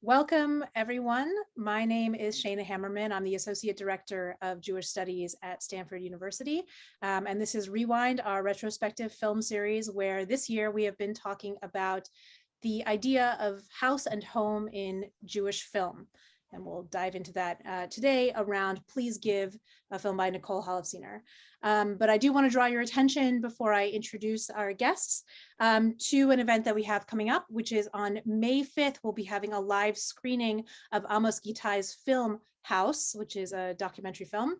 Welcome, everyone. My name is Shana Hammerman. I'm the Associate Director of Jewish Studies at Stanford University. And this is Rewind, our retrospective film series, where this year we have been talking about the idea of house and home in Jewish film. And we'll dive into that today around Please Give, a film by Nicole Holofcener. But I do want to draw your attention before I introduce our guests to an event that we have coming up, which is on May 5th. We'll be having a live screening of Amos Gitai's film House, which is a documentary film,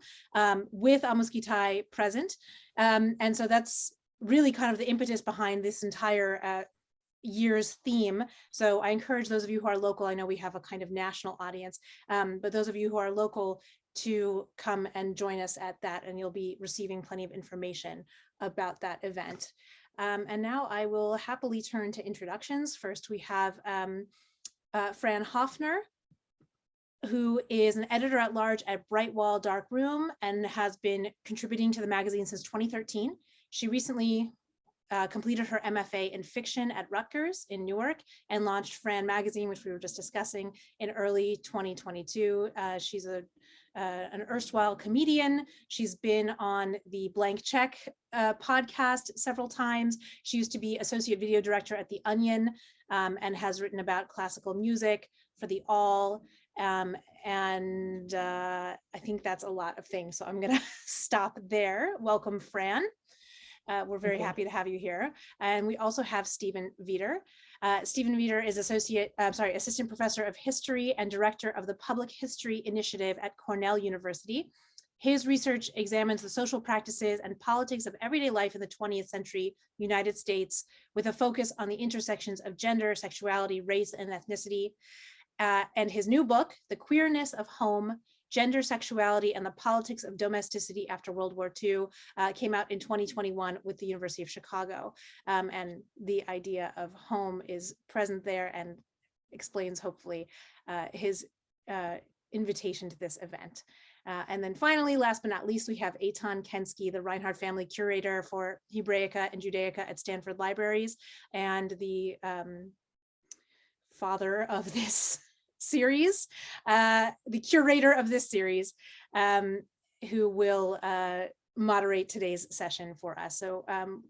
with Amos Gitai present. And so that's really kind of the impetus behind this entire year's theme. So I encourage those of you who are local, I know we have a kind of national audience, but those of you who are local to come and join us at that, and you'll be receiving plenty of information about that event. And now I will happily turn to introductions. First, we have Fran Hoepfner, who is an editor at large at Bright Wall Dark Room and has been contributing to the magazine since 2013. She recently completed her MFA in fiction at Rutgers in Newark and launched Fran magazine, which we were just discussing, in early 2022. She's an erstwhile comedian. She's been on the Blank Check podcast several times. She used to be associate video director at The Onion and has written about classical music for The All. And I think that's a lot of things. So I'm going to stop there. Welcome, Fran. We're very happy to have you here. And we also have Stephen Vider. Stephen Vider is assistant professor of history and director of the Public History Initiative at Cornell University. His research examines the social practices and politics of everyday life in the 20th century United States, with a focus on the intersections of gender, sexuality, race, and ethnicity. And his new book, The Queerness of Home, Gender, Sexuality, and the Politics of Domesticity After World War II, came out in 2021 with the University of Chicago. And the idea of home is present there and explains, hopefully, his invitation to this event. And then finally, last but not least, we have Eitan Kenski, the Reinhardt Family Curator for Hebraica and Judaica at Stanford Libraries, and the father of this series, the curator of this series, who will moderate today's session for us. So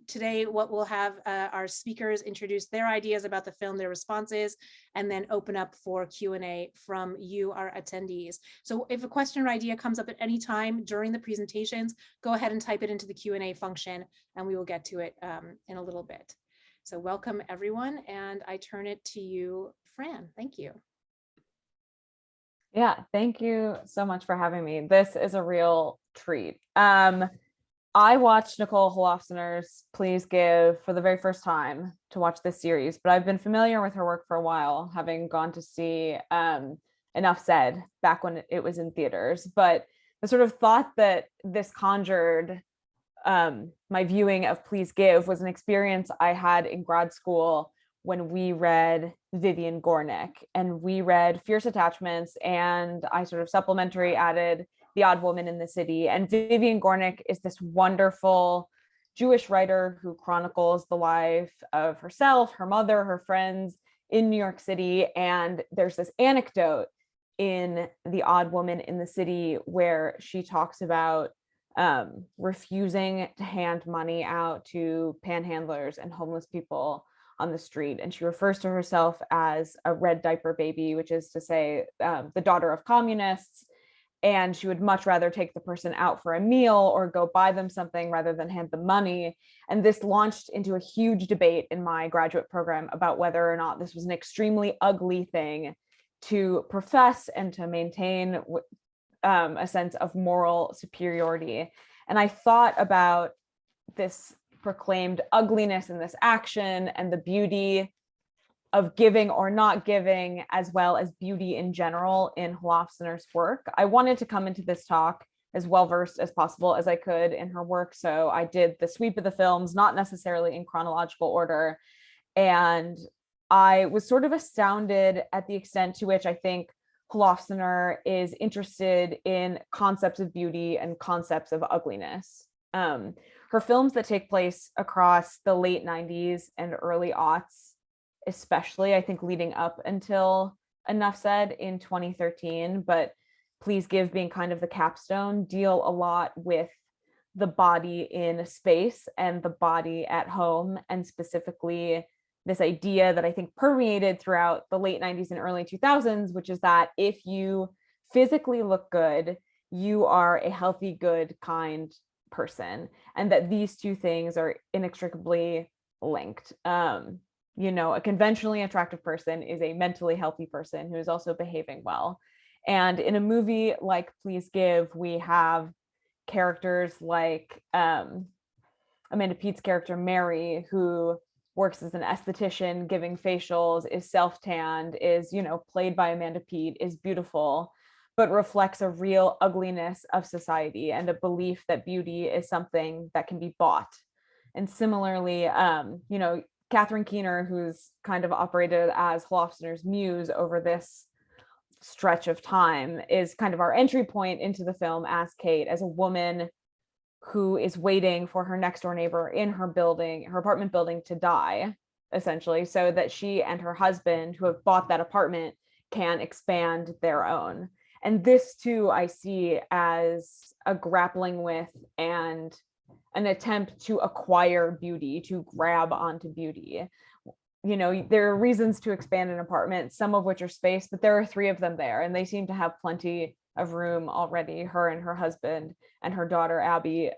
today, what we'll have our speakers introduce their ideas about the film, their responses, and then open up for Q&A from you, our attendees. So if a question or idea comes up at any time during the presentations, go ahead and type it into the Q&A function, and we will get to it in a little bit. So welcome, everyone, and I turn it to you, Fran. Thank you. Yeah, thank you so much for having me. This is a real treat. I watched Nicole Holofcener's Please Give for the very first time to watch this series, but I've been familiar with her work for a while, having gone to see Enough Said back when it was in theaters. But the sort of thought that this conjured my viewing of Please Give was an experience I had in grad school when we read Vivian Gornick, and we read Fierce Attachments, and I sort of supplementary added The Odd Woman in the City. And Vivian Gornick is this wonderful Jewish writer who chronicles the life of herself, her mother, her friends in New York City. And there's this anecdote in The Odd Woman in the City where she talks about refusing to hand money out to panhandlers and homeless people on the street. And she refers to herself as a red diaper baby, which is to say the daughter of communists. And she would much rather take the person out for a meal or go buy them something rather than hand them money. And this launched into a huge debate in my graduate program about whether or not this was an extremely ugly thing to profess and to maintain a sense of moral superiority. And I thought about this proclaimed ugliness in this action and the beauty of giving or not giving, as well as beauty in general in Holofcener's work. I wanted to come into this talk as well-versed as possible as I could in her work. So I did the sweep of the films, not necessarily in chronological order. And I was sort of astounded at the extent to which I think Holofcener is interested in concepts of beauty and concepts of ugliness. Her films that take place across the late 90s and early aughts, especially, I think, leading up until Enough Said in 2013, but Please Give being kind of the capstone, deal a lot with the body in space and the body at home, and specifically this idea that I think permeated throughout the late 90s and early 2000s, which is that if you physically look good, you are a healthy, good, kind person, and that these two things are inextricably linked. A conventionally attractive person is a mentally healthy person who is also behaving well. And in a movie like Please Give, we have characters like Amanda Peet's character Mary, who works as an esthetician, giving facials, is self-tanned, is, played by Amanda Peet, is beautiful, but reflects a real ugliness of society and a belief that beauty is something that can be bought. And similarly, Catherine Keener, who's kind of operated as Holofcener's muse over this stretch of time, is kind of our entry point into the film as Kate, as a woman who is waiting for her next door neighbor in her apartment building, to die, essentially, so that she and her husband, who have bought that apartment, can expand their own. And this too, I see as a grappling with and an attempt to acquire beauty, to grab onto beauty. There are reasons to expand an apartment, some of which are space, but there are 3 of them there, and they seem to have plenty of room already, her and her husband and her daughter Abby.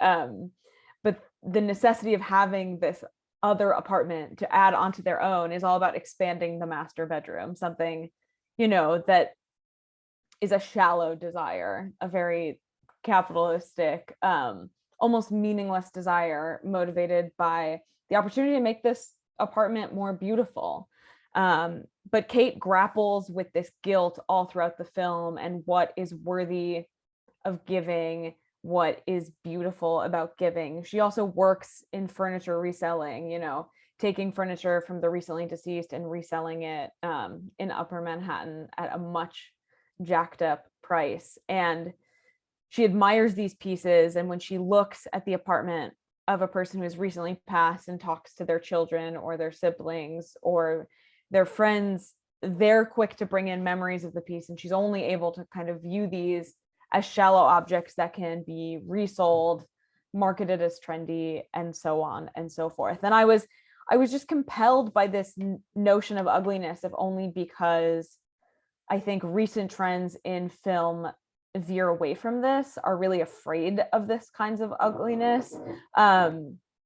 But the necessity of having this other apartment to add onto their own is all about expanding the master bedroom, something, that is a shallow desire, a very capitalistic, almost meaningless desire, motivated by the opportunity to make this apartment more beautiful. But Kate grapples with this guilt all throughout the film, and what is worthy of giving, what is beautiful about giving. She also works in furniture reselling, taking furniture from the recently deceased and reselling it in Upper Manhattan at a much jacked up price. And she admires these pieces, and when she looks at the apartment of a person who has recently passed and talks to their children or their siblings or their friends, they're quick to bring in memories of the piece, and she's only able to kind of view these as shallow objects that can be resold, marketed as trendy, and so on and so forth. And I was just compelled by this notion of ugliness, if only because I think recent trends in film veer away from this, are really afraid of this kinds of ugliness.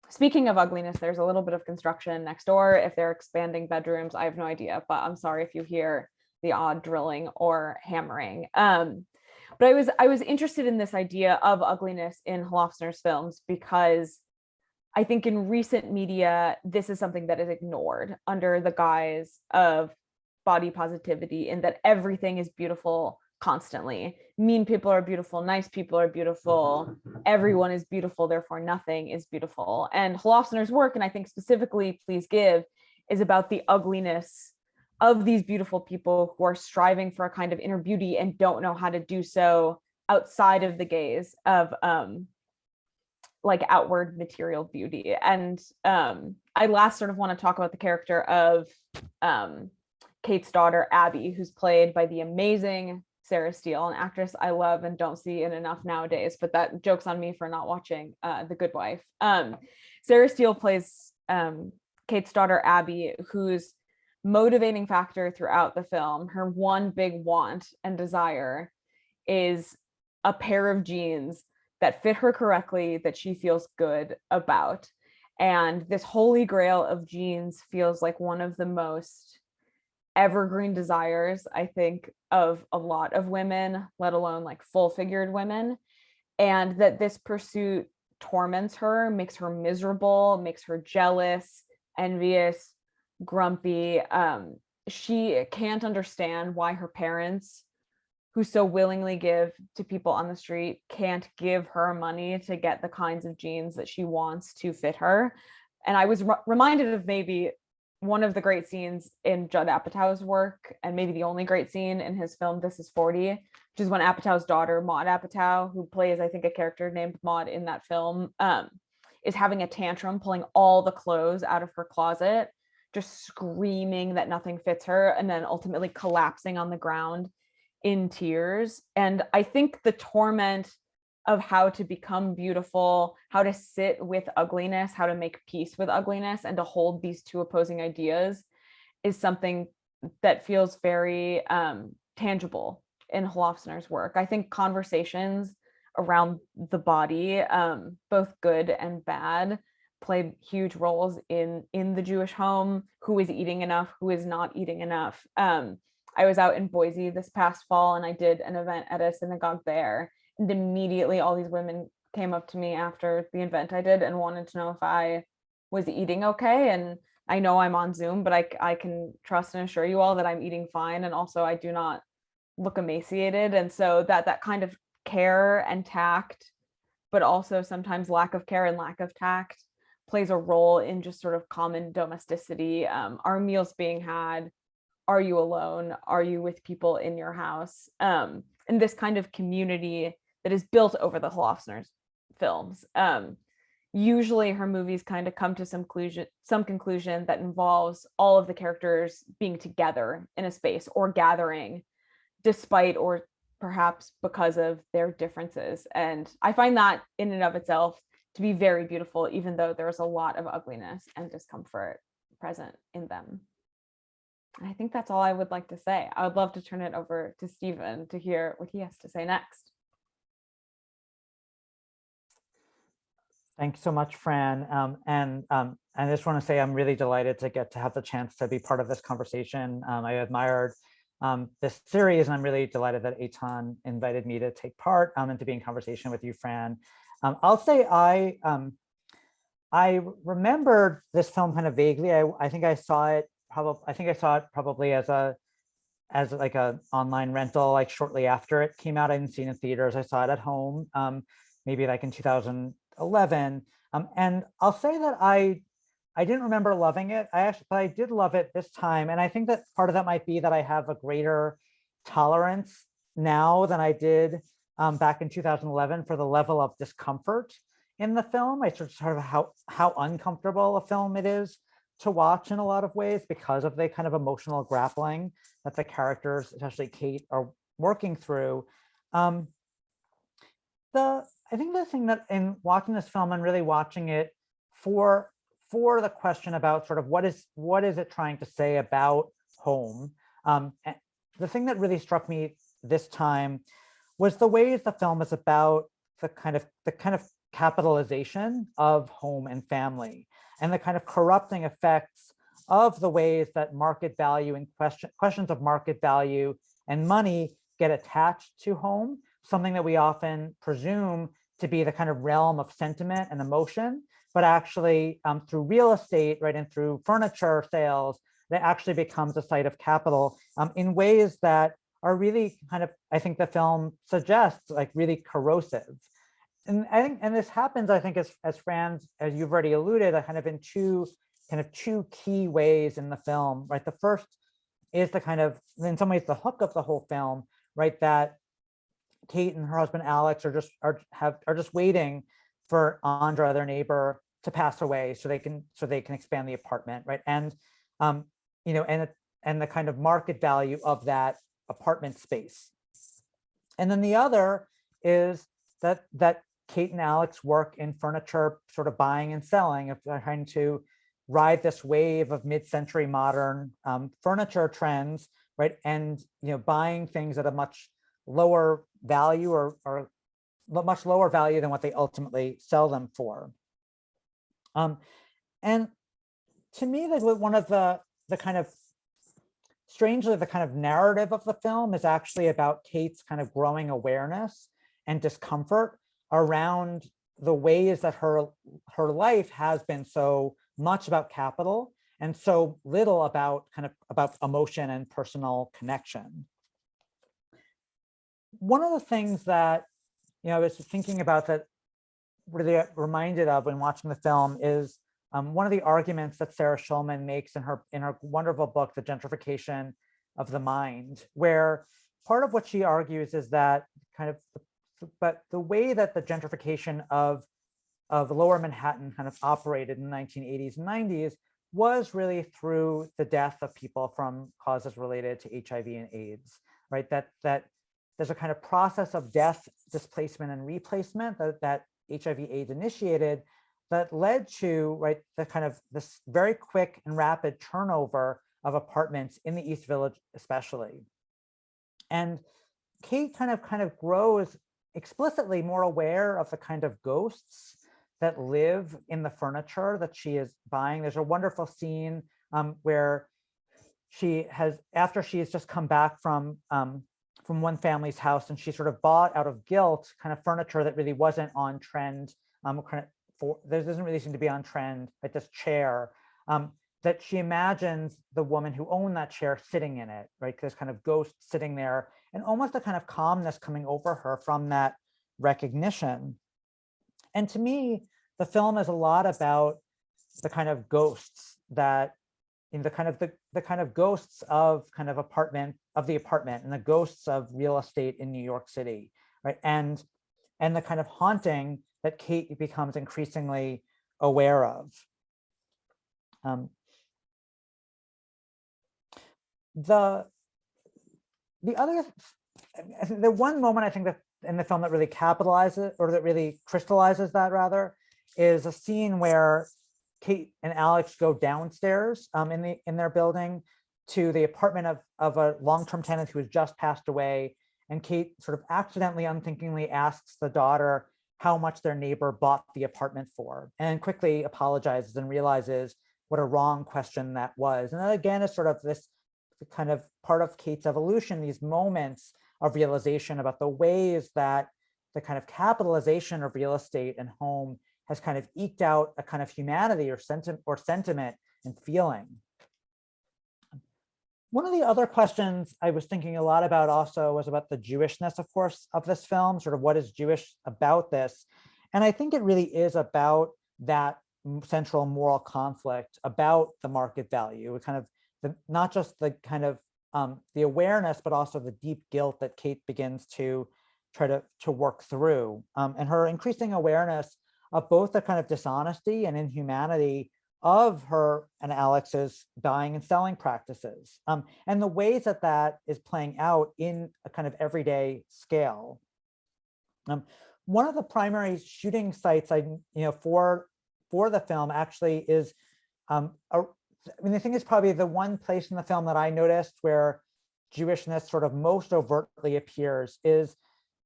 Speaking of ugliness, there's a little bit of construction next door. If they're expanding bedrooms, I have no idea, but I'm sorry if you hear the odd drilling or hammering. But I was interested in this idea of ugliness in Holofcener's films because I think in recent media, this is something that is ignored under the guise of body positivity, in that everything is beautiful constantly. Mean people are beautiful, nice people are beautiful, everyone is beautiful, therefore nothing is beautiful. And Holofcener's work, and I think specifically Please Give, is about the ugliness of these beautiful people who are striving for a kind of inner beauty and don't know how to do so outside of the gaze of like outward material beauty. And I last sort of want to talk about the character of Kate's daughter Abby, who's played by the amazing Sarah Steele, an actress I love and don't see in enough nowadays, but that joke's on me for not watching The Good Wife. Sarah Steele plays Kate's daughter Abby, whose motivating factor throughout the film, her one big want and desire, is a pair of jeans that fit her correctly, that she feels good about. And this holy grail of jeans feels like one of the most evergreen desires, I think, of a lot of women, let alone like full-figured women. And that this pursuit torments her, makes her miserable, makes her jealous, envious, grumpy. She can't understand why her parents, who so willingly give to people on the street, can't give her money to get the kinds of jeans that she wants to fit her. And I was reminded of maybe one of the great scenes in Judd Apatow's work, and maybe the only great scene in his film This Is 40, which is when Apatow's daughter, Maude Apatow, who plays, I think, a character named Maude in that film, is having a tantrum, pulling all the clothes out of her closet just screaming that nothing fits her, and then ultimately collapsing on the ground in tears. And I think the torment of how to become beautiful, how to sit with ugliness, how to make peace with ugliness, and to hold these two opposing ideas is something that feels very tangible in Holofcener's work. I think conversations around the body, both good and bad, play huge roles in the Jewish home. Who is eating enough? Who is not eating enough? I was out in Boise this past fall, and I did an event at a synagogue there. And immediately all these women came up to me after the event I did and wanted to know if I was eating okay. And I know I'm on Zoom, but I can trust and assure you all that I'm eating fine. And also I do not look emaciated. And so that kind of care and tact, but also sometimes lack of care and lack of tact, plays a role in just sort of common domesticity. Are meals being had? Are you alone? Are you with people in your house? And this kind of community that is built over the Holofcener's films. Usually her movies kind of come to some conclusion that involves all of the characters being together in a space or gathering despite or perhaps because of their differences. And I find that in and of itself to be very beautiful, even though there's a lot of ugliness and discomfort present in them. I think that's all I would like to say. I would love to turn it over to Stephen to hear what he has to say next. Thanks so much, Fran. And I just want to say I'm really delighted to get to have the chance to be part of this conversation. I admired this series, and I'm really delighted that Eitan invited me to take part and to be in conversation with you, Fran. I'll say I remembered this film kind of vaguely. I think I saw it probably as like an online rental, like shortly after it came out. I didn't see it in theaters. I saw it at home, maybe like in 2011. And I'll say that I didn't remember loving it. But I did love it this time. And I think that part of that might be that I have a greater tolerance now than I did back in 2011 for the level of discomfort in the film. I sort of how uncomfortable a film it is to watch in a lot of ways because of the kind of emotional grappling that the characters, especially Kate, are working through. I think the thing that in watching this film and really watching it for the question about sort of what is it trying to say about home, the thing that really struck me this time was the ways the film is about the kind of capitalization of home and family, and the kind of corrupting effects of the ways that market value and questions of market value and money get attached to home, something that we often presume to be the kind of realm of sentiment and emotion, but actually through real estate, right, and through furniture sales, that actually becomes a site of capital in ways that are really kind of, I think the film suggests, like really corrosive. And I think, and this happens, I think, as Fran, as you've already alluded, kind of in two key ways in the film, right? The first is the kind of, in some ways, the hook of the whole film, right? That Kate and her husband Alex are just waiting for Andra, their neighbor, to pass away so they can expand the apartment, right? And you know, and the kind of market value of that apartment space. And then the other is that Kate and Alex work in furniture, sort of buying and selling, if they're trying to ride this wave of mid-century modern furniture trends, right? And buying things at a much lower value or much lower value than what they ultimately sell them for. And to me, like one of the kind of, strangely, the kind of narrative of the film is actually about Kate's kind of growing awareness and discomfort around the ways that her life has been so much about capital and so little about emotion and personal connection. One of the things that I was thinking about that really reminded of when watching the film is one of the arguments that Sarah Schulman makes in her wonderful book, The Gentrification of the Mind, where part of what she argues is that but the way that the gentrification of lower Manhattan kind of operated in the 1980s and 90s was really through the death of people from causes related to HIV and AIDS, right? That there's a kind of process of death, displacement, and replacement that HIV/AIDS initiated that led to, right, the kind of this very quick and rapid turnover of apartments in the East Village, especially. And Kate kind of grows explicitly more aware of the kind of ghosts that live in the furniture that she is buying. There's a wonderful scene where she has, after she has just come back from one family's house, and she sort of bought out of guilt kind of furniture that really wasn't on trend. There doesn't really seem to be on trend, like this chair, that she imagines the woman who owned that chair sitting in it, right? This kind of ghost sitting there, and almost a kind of calmness coming over her from that recognition. And to me, the film is a lot about the kind of ghosts that, in the kind of ghosts of the apartment and the ghosts of real estate in New York City, right? And the kind of haunting that Kate becomes increasingly aware of. The one moment I think that in the film that really capitalizes, or that really crystallizes that rather, is a scene where Kate and Alex go downstairs in their building to the apartment of a long-term tenant who has just passed away. And Kate sort of accidentally, unthinkingly asks the daughter how much their neighbor bought the apartment for, and quickly apologizes and realizes what a wrong question that was. And that again is sort of this kind of part of Kate's evolution, these moments of realization about the ways that the kind of capitalization of real estate and home has kind of eked out a kind of humanity or sentiment and feeling. One of the other questions I was thinking a lot about also was about the Jewishness, of course, of this film, sort of what is Jewish about this? And I think it really is about that central moral conflict, about the market value, kind of not just the kind of the awareness, but also the deep guilt that Kate begins to try to work through, and her increasing awareness of both the kind of dishonesty and inhumanity of her and Alex's buying and selling practices, and the ways that that is playing out in a kind of everyday scale. One of the primary shooting sites for the film actually is I mean, I think it's probably the one place in the film that I noticed where Jewishness sort of most overtly appears. Is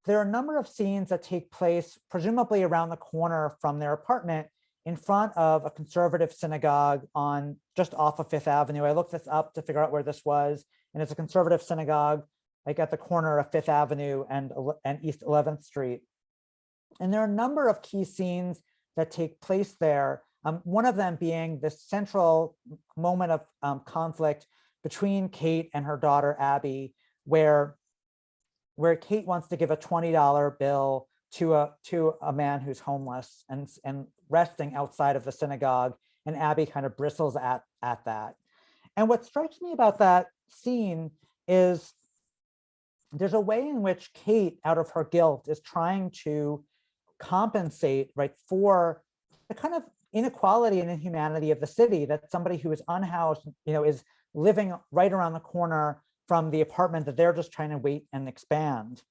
there are a number of scenes that take place presumably around the corner from their apartment in front of a conservative synagogue on just off of Fifth Avenue. I looked this up to figure out where this was, and it's a conservative synagogue like at the corner of Fifth Avenue and East 11th Street. And there are a number of key scenes that take place there. One of them being this central moment of conflict between Kate and her daughter, Abby, where Kate wants to give a $20 bill to a man who's homeless and resting outside of the synagogue, and Abby kind of bristles at that. And what strikes me about that scene is there's a way in which Kate, out of her guilt, is trying to compensate, right, for the kind of inequality and inhumanity of the city, that somebody who is unhoused, is living right around the corner from the apartment that they're just trying to wait and expand.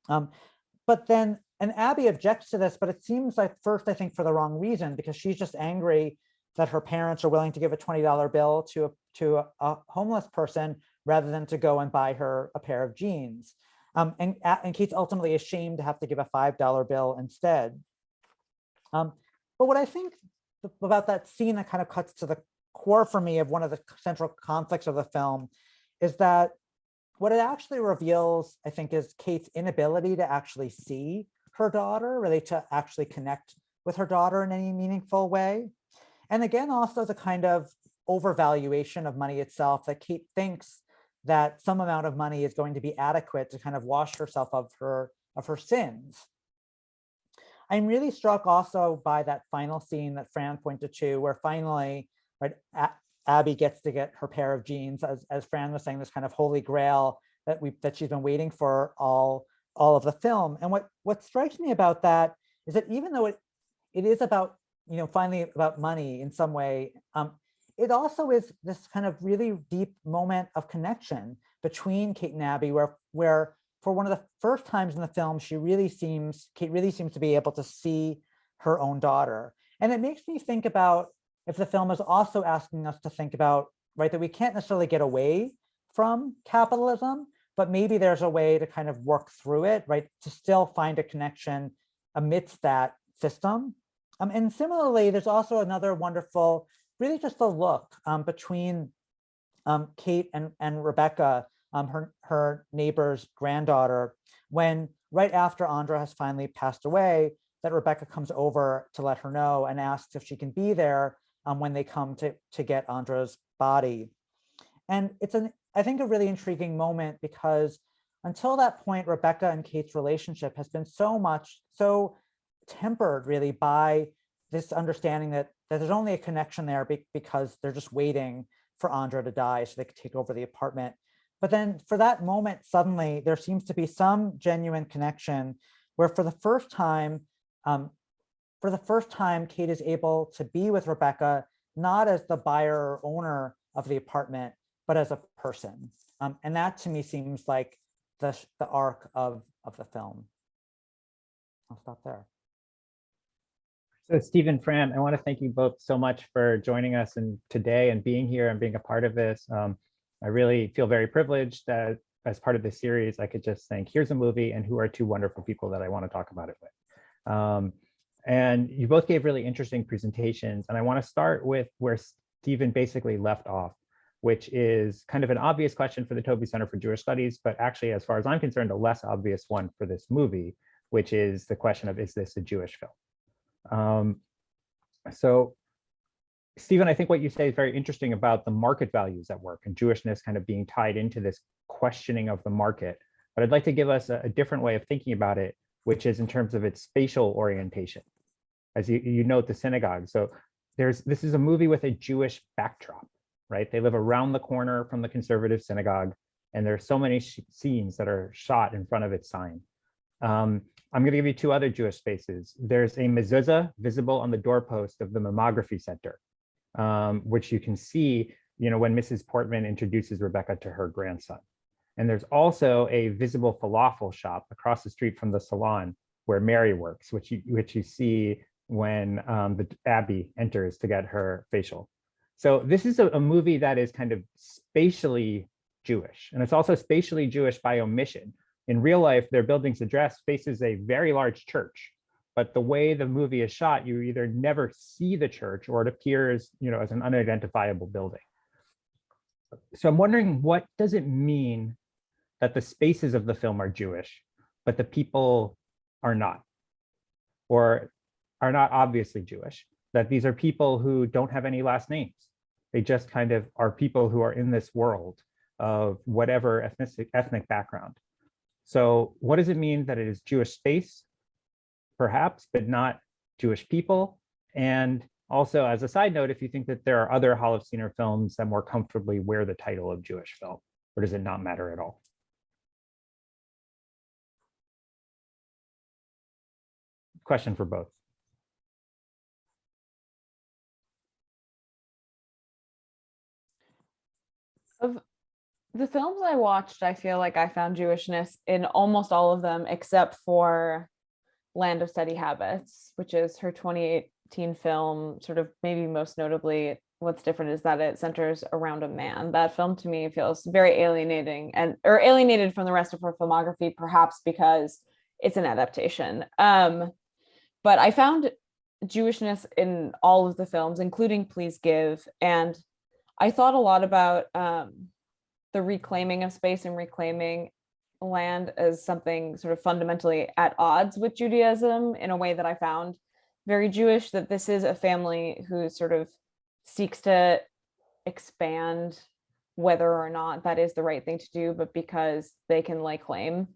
But then, and Abby objects to this, but it seems like first, I think for the wrong reason, because she's just angry that her parents are willing to give a $20 bill to a homeless person rather than to go and buy her a pair of jeans. And Kate's ultimately ashamed to have to give a $5 bill instead. But what I think about that scene that kind of cuts to the core for me of one of the central conflicts of the film is that what it actually reveals, I think, is Kate's inability to actually see her daughter, really to actually connect with her daughter in any meaningful way. And again, also the kind of overvaluation of money itself, that Kate thinks that some amount of money is going to be adequate to kind of wash herself of her sins. I'm really struck also by that final scene that Fran pointed to, where finally, right, Abby gets to get her pair of jeans, as Fran was saying, this kind of holy grail that she's been waiting for all of the film. And what strikes me about that is that even though it is about, finally about money in some way, it also is this kind of really deep moment of connection between Kate and Abby, where for one of the first times in the film, Kate really seems to be able to see her own daughter. And it makes me think about if the film is also asking us to think about, right, that we can't necessarily get away from capitalism, but maybe there's a way to kind of work through it, right, to still find a connection amidst that system. And similarly, there's also another wonderful, really just a look between Kate and Rebecca, her neighbor's granddaughter, when right after Andra has finally passed away, that Rebecca comes over to let her know and asks if she can be there when they come to get Andra's body. And it's I think a really intriguing moment, because until that point, Rebecca and Kate's relationship has been so tempered really by this understanding that there's only a connection there because they're just waiting for Andra to die so they could take over the apartment. But then for that moment, suddenly there seems to be some genuine connection where for the first time, Kate is able to be with Rebecca, not as the buyer or owner of the apartment, but as a person. And that to me seems like the arc of the film. I'll stop there. So Stephen, Fran, I want to thank you both so much for joining us today and being here and being a part of this. I really feel very privileged that as part of this series, I could just think, here's a movie and who are two wonderful people that I want to talk about it with. And you both gave really interesting presentations. And I want to start with where Stephen basically left off, which is kind of an obvious question for the Taube Center for Jewish Studies, but actually, as far as I'm concerned, a less obvious one for this movie, which is the question of, is this a Jewish film? So Stephen, I think what you say is very interesting about the market values at work and Jewishness kind of being tied into this questioning of the market. But I'd like to give us a different way of thinking about it, which is in terms of its spatial orientation. As you note the synagogue. So this is a movie with a Jewish backdrop, right? They live around the corner from the conservative synagogue, and there are so many scenes that are shot in front of its sign. I'm going to give you two other Jewish spaces. There's a mezuzah visible on the doorpost of the mammography center, which you can see, when Mrs. Portman introduces Rebecca to her grandson. And there's also a visible falafel shop across the street from the salon where Mary works, which you see when the Abby enters to get her facial. So this is a movie that is kind of spatially Jewish, and it's also spatially Jewish by omission. In real life, their building's address faces a very large church, but the way the movie is shot, you either never see the church or it appears, as an unidentifiable building. So I'm wondering, what does it mean that the spaces of the film are Jewish, but the people are not, or are not obviously Jewish, that these are people who don't have any last names. They just kind of are people who are in this world of whatever ethnic background. So what does it mean that it is Jewish space, perhaps, but not Jewish people? And also, as a side note, if you think that there are other Holofcener films that more comfortably wear the title of Jewish film, or does it not matter at all? Question for both. Of the films I watched, I feel like I found Jewishness in almost all of them, except for Land of Steady Habits, which is her 2018 film. Sort of maybe most notably, what's different is that it centers around a man. That film to me feels very alienating or alienated from the rest of her filmography, perhaps because it's an adaptation. But I found Jewishness in all of the films, including Please Give. And I thought a lot about the reclaiming of space and reclaiming land as something sort of fundamentally at odds with Judaism in a way that I found very Jewish, that this is a family who sort of seeks to expand whether or not that is the right thing to do, but because they can lay claim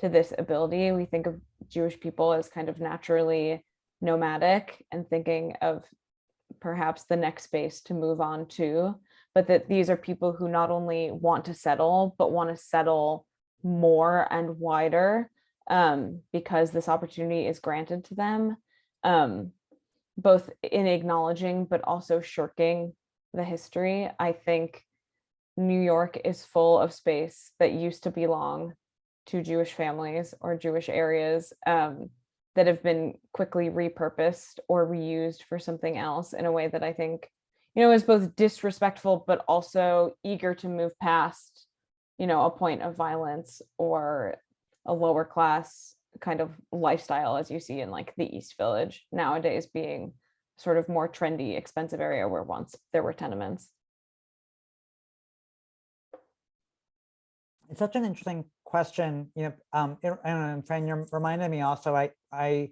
to this ability. We think of Jewish people as kind of naturally nomadic and thinking of perhaps the next space to move on to, but that these are people who not only want to settle, but want to settle more and wider because this opportunity is granted to them, both in acknowledging, but also shirking the history. I think New York is full of space that used to belong to Jewish families or Jewish areas that have been quickly repurposed or reused for something else in a way that I think, is both disrespectful, but also eager to move past, a point of violence or a lower class kind of lifestyle, as you see in like the East Village nowadays being sort of more trendy, expensive area where once there were tenements. It's such an interesting question, and Fran, you reminded me also, right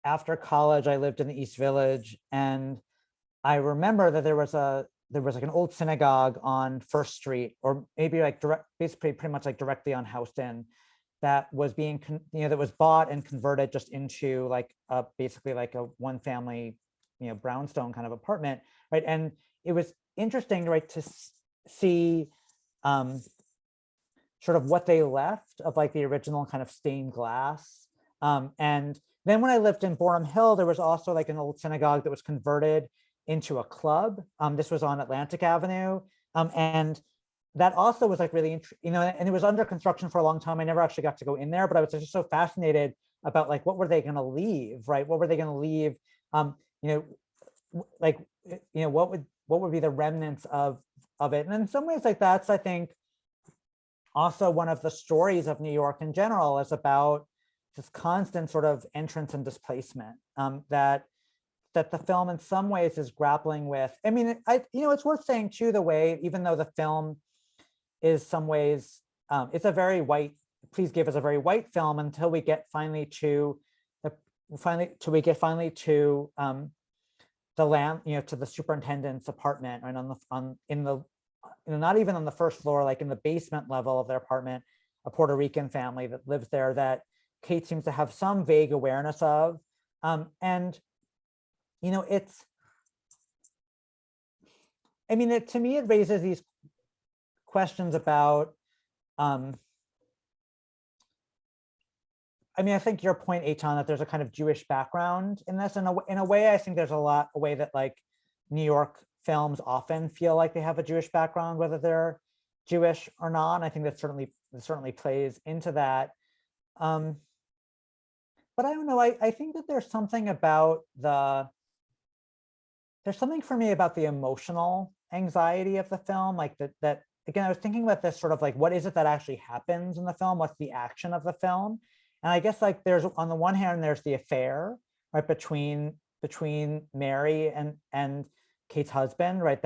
after college, I lived in the East Village, and I remember that there was like an old synagogue on First Street, or maybe like basically pretty much like directly on Houston, that was being, that was bought and converted just into like basically like a one family, brownstone kind of apartment, right? And it was interesting, right, to see sort of what they left of like the original kind of stained glass. And then when I lived in Borum Hill, there was also like an old synagogue that was converted into a club. This was on Atlantic Avenue. And that also was like really, and it was under construction for a long time. I never actually got to go in there, but I was just so fascinated about like, what were they going to leave, right? What were they going to leave? What would be the remnants of it? And in some ways, like that's, I think, also one of the stories of New York in general is about this constant sort of entrance and displacement that the film in some ways is grappling with. I mean, it's worth saying too, the way, even though the film is some ways, it's a very white, Please Give is a very white film until we get finally to the land, to the superintendent's apartment, right, not even on the first floor, like in the basement level of their apartment, a Puerto Rican family that lives there that Kate seems to have some vague awareness of. To me, it raises these questions about, I think your point, Eitan, that there's a kind of Jewish background in this. In a way, I think there's a way that like New York films often feel like they have a Jewish background, whether they're Jewish or not. And I think that certainly plays into that. But I don't know, I think that there's something for me about the emotional anxiety of the film, like that again, I was thinking about this sort of like, what is it that actually happens in the film? What's the action of the film? And I guess like there's, on the one hand, there's the affair, right, between Mary and Kate's husband, right?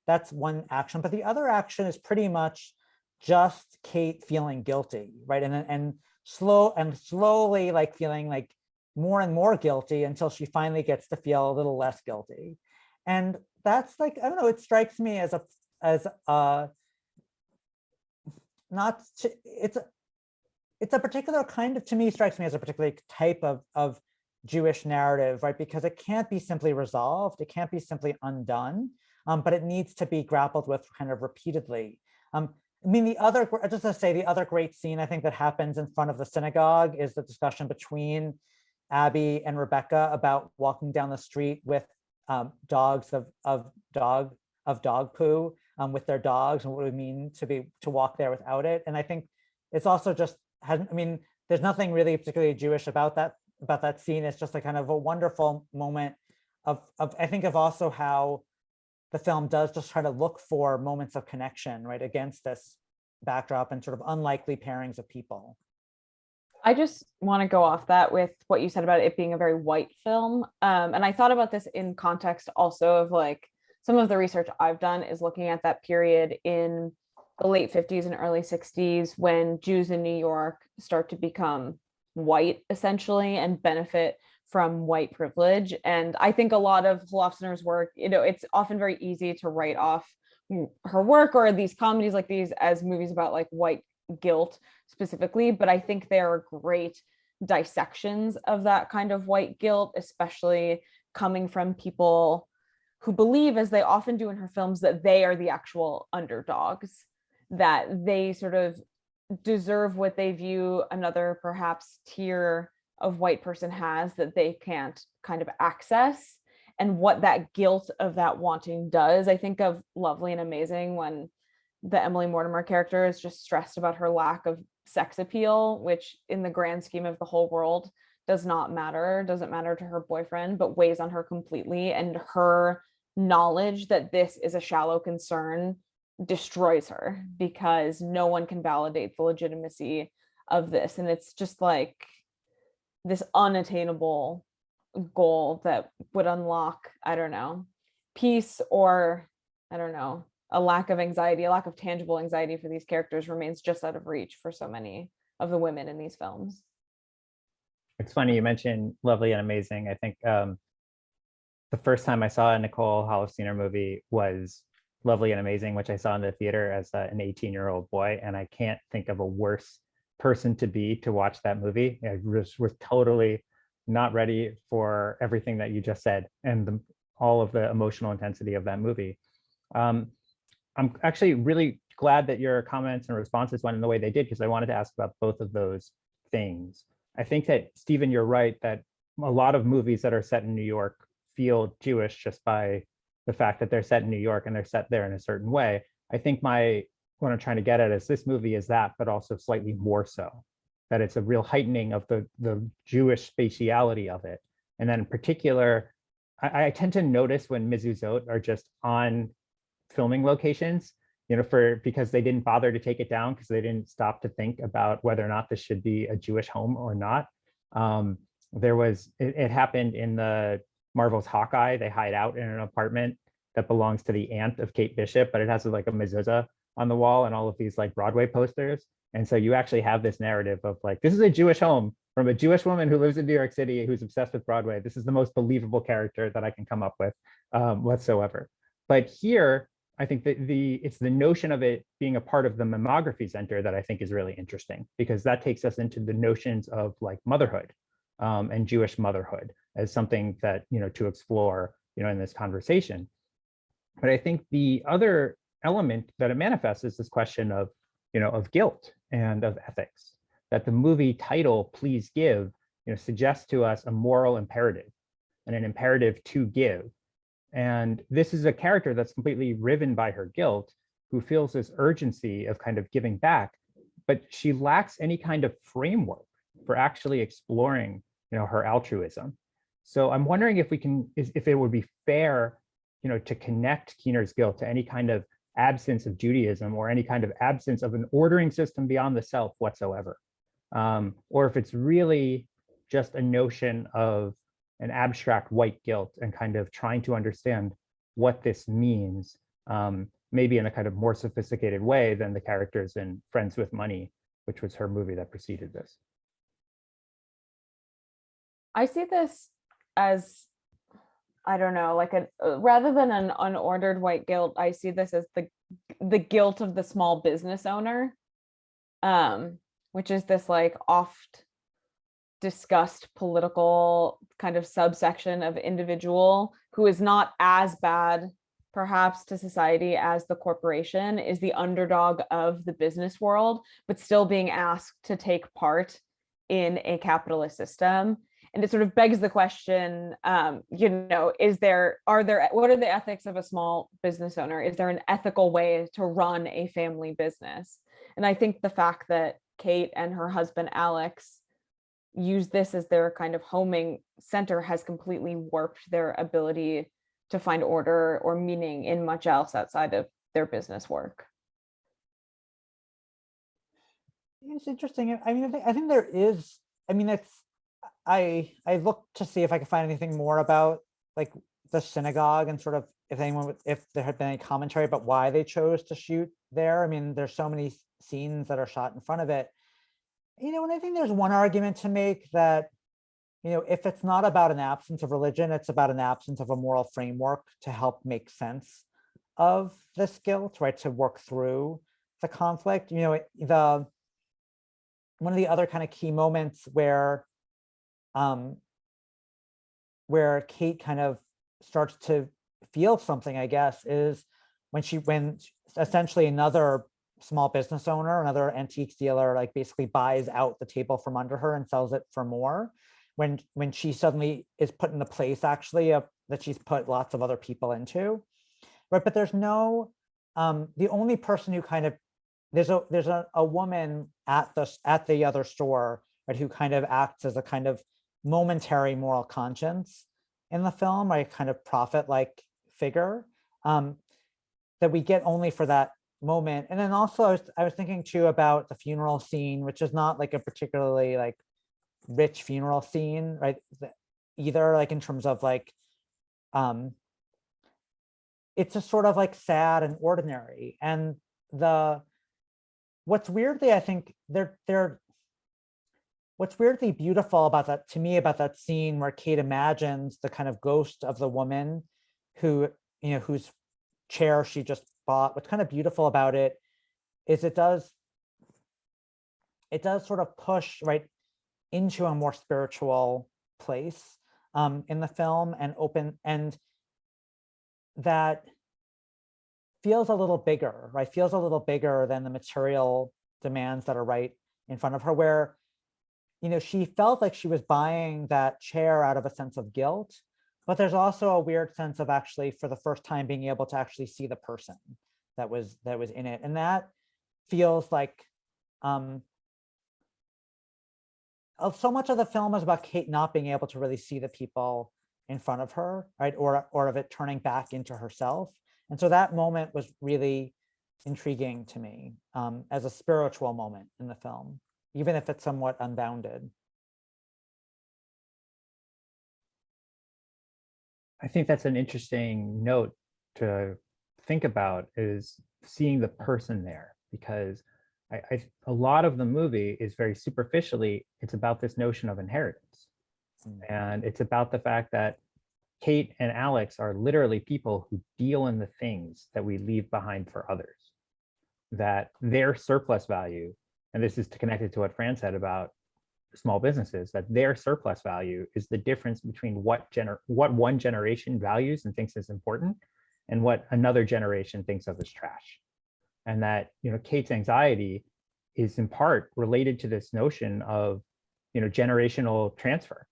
That's one action, but the other action is pretty much just Kate feeling guilty, right? And slowly like feeling like more and more guilty until she finally gets to feel a little less guilty. And that's like, I don't know, it strikes me it's a particular kind of, to me, strikes me as a particular type of Jewish narrative, right? Because it can't be simply resolved, it can't be simply undone, but it needs to be grappled with kind of repeatedly. The other great scene I think that happens in front of the synagogue is the discussion between Abby and Rebecca about walking down the street with dogs of dog poo with their dogs, and what it would mean to walk there without it. And I think it's also just there's nothing really particularly Jewish about that scene. It's just a kind of a wonderful moment of I think of also how the film does just try to look for moments of connection, right, against this backdrop and sort of unlikely pairings of people. I just want to go off that with what you said about it being a very white film. And I thought about this in context also of like some of the research I've done is looking at that period in the late 50s and early 60s when Jews in New York start to become white essentially and benefit from white privilege. And I think a lot of Holofcener's work, it's often very easy to write off her work or these comedies like these as movies about like white guilt specifically, but I think there are great dissections of that kind of white guilt, especially coming from people who believe, as they often do in her films, that they are the actual underdogs, that they sort of deserve what they view another perhaps tier of white person has that they can't kind of access. and what that guilt of that wanting does. I think of Lovely and Amazing when the Emily Mortimer character is just stressed about her lack of sex appeal, which in the grand scheme of the whole world doesn't matter to her boyfriend, but weighs on her completely. And her knowledge that this is a shallow concern destroys her because no one can validate the legitimacy of this. And it's just like this unattainable goal that would unlock, I don't know, peace, or I don't know, a lack of anxiety, a lack of tangible anxiety for these characters remains just out of reach for so many of the women in these films. It's funny you mentioned Lovely and Amazing. I think the first time I saw a Nicole Holofcener movie was Lovely and Amazing, which I saw in the theater as an 18-year-old boy, and I can't think of a worse person to be to watch that movie. I was totally not ready for everything that you just said and all of the emotional intensity of that movie. I'm actually really glad that your comments and responses went in the way they did, because I wanted to ask about both of those things. I think that, Stephen, you're right that a lot of movies that are set in New York feel Jewish just by the fact that they're set in New York and they're set there in a certain way. I think what I'm trying to get at is this movie is that, but also slightly more so, that it's a real heightening of the Jewish spatiality of it. And then in particular, I tend to notice when mezuzot are just on filming locations, because they didn't bother to take it down because they didn't stop to think about whether or not this should be a Jewish home or not. It happened in the Marvel's Hawkeye. They hide out in an apartment that belongs to the aunt of Kate Bishop, but it has like a mezuzah on the wall and all of these like Broadway posters. And so you actually have this narrative of like, this is a Jewish home from a Jewish woman who lives in New York City who's obsessed with Broadway. This is the most believable character that I can come up with whatsoever. But here, I think that it's the notion of it being a part of the mammography center that I think is really interesting, because that takes us into the notions of like motherhood and Jewish motherhood as something that, to explore, in this conversation. But I think the other element that it manifests is this question of, of guilt and of ethics, that the movie title, Please Give, suggests to us a moral imperative and an imperative to give. And this is a character that's completely riven by her guilt, who feels this urgency of kind of giving back, but she lacks any kind of framework for actually exploring, her altruism. So I'm wondering if it would be fair, to connect Keener's guilt to any kind of absence of Judaism or any kind of absence of an ordering system beyond the self whatsoever. Or if it's really just a notion of an abstract white guilt and kind of trying to understand what this means, maybe in a kind of more sophisticated way than the characters in Friends with Money, which was her movie that preceded this. I see this as, I don't know, like rather than an unordered white guilt, I see this as the guilt of the small business owner, which is this like oft discussed political kind of subsection of individual who is not as bad perhaps to society as the corporation, is the underdog of the business world, but still being asked to take part in a capitalist system. And it sort of begs the question, what are the ethics of a small business owner? Is there an ethical way to run a family business? And I think the fact that Kate and her husband, Alex, use this as their kind of homing center has completely warped their ability to find order or meaning in much else outside of their business work. It's interesting. I mean, I think there is, I looked to see if I could find anything more about like the synagogue and sort of if there had been any commentary about why they chose to shoot there. I mean, there's so many scenes that are shot in front of it. And I think there's one argument to make that, if it's not about an absence of religion, it's about an absence of a moral framework to help make sense of this guilt, right? To work through the conflict. One of the other kind of key moments where Kate kind of starts to feel something, I guess, is when essentially another small business owner, another antiques dealer, like basically buys out the table from under her and sells it for more. When she suddenly is put in the place actually of that she's put lots of other people into, right? But there's no, the only person who kind of, there's a woman at the other store, right, who kind of acts as a kind of momentary moral conscience in the film, right, kind of prophet-like figure, that we get only for that moment. And then also I was thinking too about the funeral scene, which is not like a particularly like rich funeral scene, right, either, like in terms of like, it's just sort of like sad and ordinary. And what's weirdly, I think what's weirdly beautiful about that, to me, about that scene where Kate imagines the kind of ghost of the woman who, you know, whose chair she just bought, what's kind of beautiful about it is it does sort of push right into a more spiritual place in the film, and open, and that feels a little bigger, right? Feels a little bigger than the material demands that are right in front of her, where, you know, she felt like she was buying that chair out of a sense of guilt, but there's also a weird sense of actually, for the first time, being able to actually see the person that was in it. And that feels like, so much of the film is about Kate not being able to really see the people in front of her, right? Or of it turning back into herself. And so that moment was really intriguing to me, as a spiritual moment in the film, even if it's somewhat unbounded. I think that's an interesting note to think about, is seeing the person there, because a lot of the movie is very superficially, it's about this notion of inheritance. And it's about the fact that Kate and Alex are literally people who deal in the things that we leave behind for others, that their surplus value, and this is connected to what Fran said about small businesses, that their surplus value is the difference between what one generation values and thinks is important and what another generation thinks of as trash. And that, you know, Kate's anxiety is in part related to this notion of, you know, generational transfer.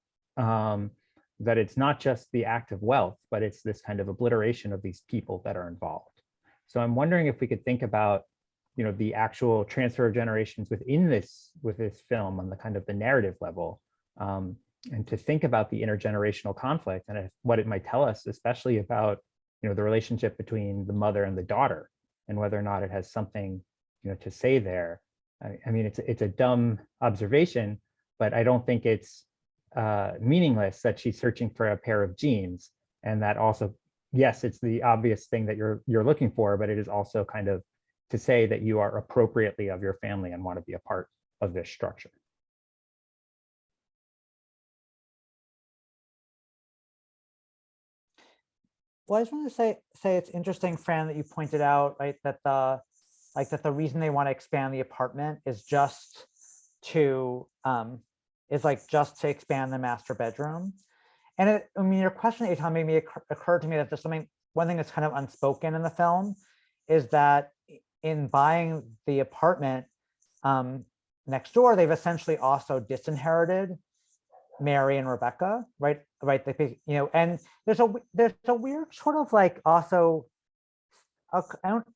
That it's not just the act of wealth, but it's this kind of obliteration of these people that are involved. So I'm wondering if we could think about, you know, the actual transfer of generations within this, with this film on the kind of the narrative level, and to think about the intergenerational conflict and what it might tell us, especially about, you know, the relationship between the mother and the daughter, and whether or not it has something, you know, to say there. I mean, it's a dumb observation, but I don't think it's meaningless that she's searching for a pair of jeans, and that also, yes, it's the obvious thing that you're looking for, but it is also kind of to say that you are appropriately of your family and want to be a part of this structure. Well, I just want to say it's interesting, Fran, that you pointed out, right, that the reason they want to expand the apartment is just to expand the master bedroom. And I mean, your question, Eitan, made me occurred to me that there's one thing that's kind of unspoken in the film is that in buying the apartment next door, they've essentially also disinherited Mary and Rebecca, right? They, you know, and there's a weird sort of like also,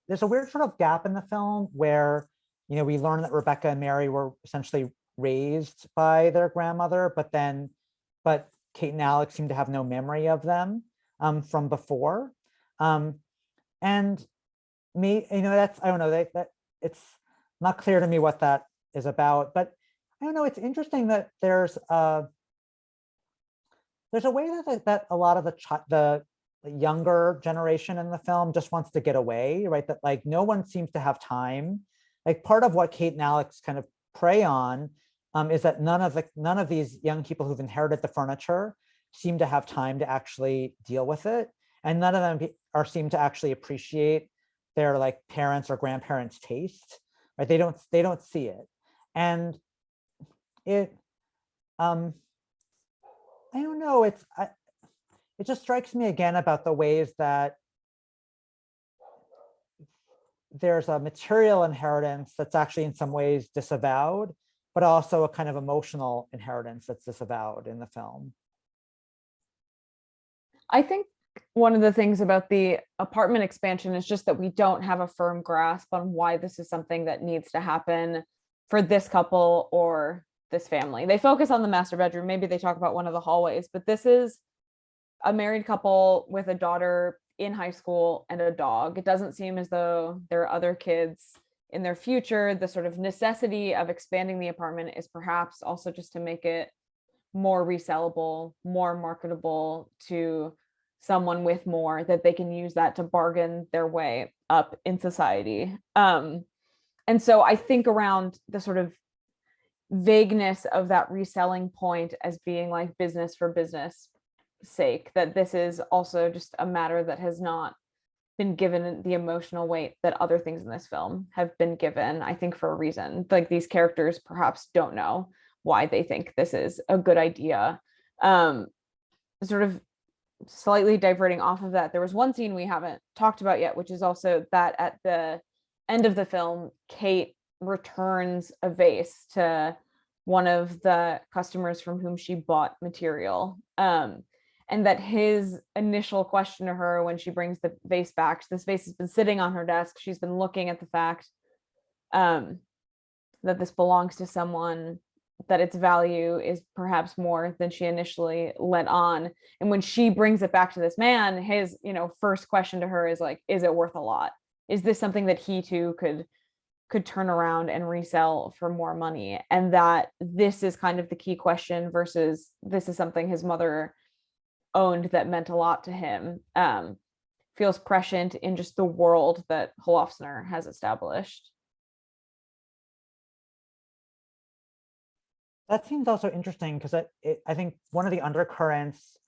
there's a weird sort of gap in the film where, you know, we learn that Rebecca and Mary were essentially raised by their grandmother, but Kate and Alex seem to have no memory of them from before. And me, you know, that's, I don't know, that it's not clear to me what that is about, but I don't know, it's interesting that there's a way that a lot of the younger generation in the film just wants to get away, right? That like no one seems to have time. Like part of what Kate and Alex kind of prey on is that none of these young people who've inherited the furniture seem to have time to actually deal with it, and none of them seem to actually appreciate their like parents or grandparents' taste, right? They don't see it, and it I don't know. It just strikes me again about the ways that there's a material inheritance that's actually in some ways disavowed, but also a kind of emotional inheritance that's disavowed in the film. I think one of the things about the apartment expansion is just that we don't have a firm grasp on why this is something that needs to happen for this couple or this family. They focus on the master bedroom. Maybe they talk about one of the hallways, but this is a married couple with a daughter in high school and a dog. It doesn't seem as though there are other kids in their future. The sort of necessity of expanding the apartment is perhaps also just to make it more resellable, more marketable to someone with more, that they can use that to bargain their way up in society. And so I think around the sort of vagueness of that reselling point as being like business for business sake, that this is also just a matter that has not been given the emotional weight that other things in this film have been given, I think for a reason. Like these characters perhaps don't know why they think this is a good idea. Sort of slightly diverting off of that, there was one scene we haven't talked about yet, which is also that at the end of the film, Kate returns a vase to one of the customers from whom she bought material. And that his initial question to her when she brings the vase back, this vase has been sitting on her desk. She's been looking at the fact that this belongs to someone, that its value is perhaps more than she initially let on. And when she brings it back to this man, his, first question to her is like, is it worth a lot? Is this something that he too could turn around and resell for more money? And that this is kind of the key question versus this is something his mother owned that meant a lot to him, feels prescient in just the world that Holofcener has established. That seems also interesting because I think one of the undercurrents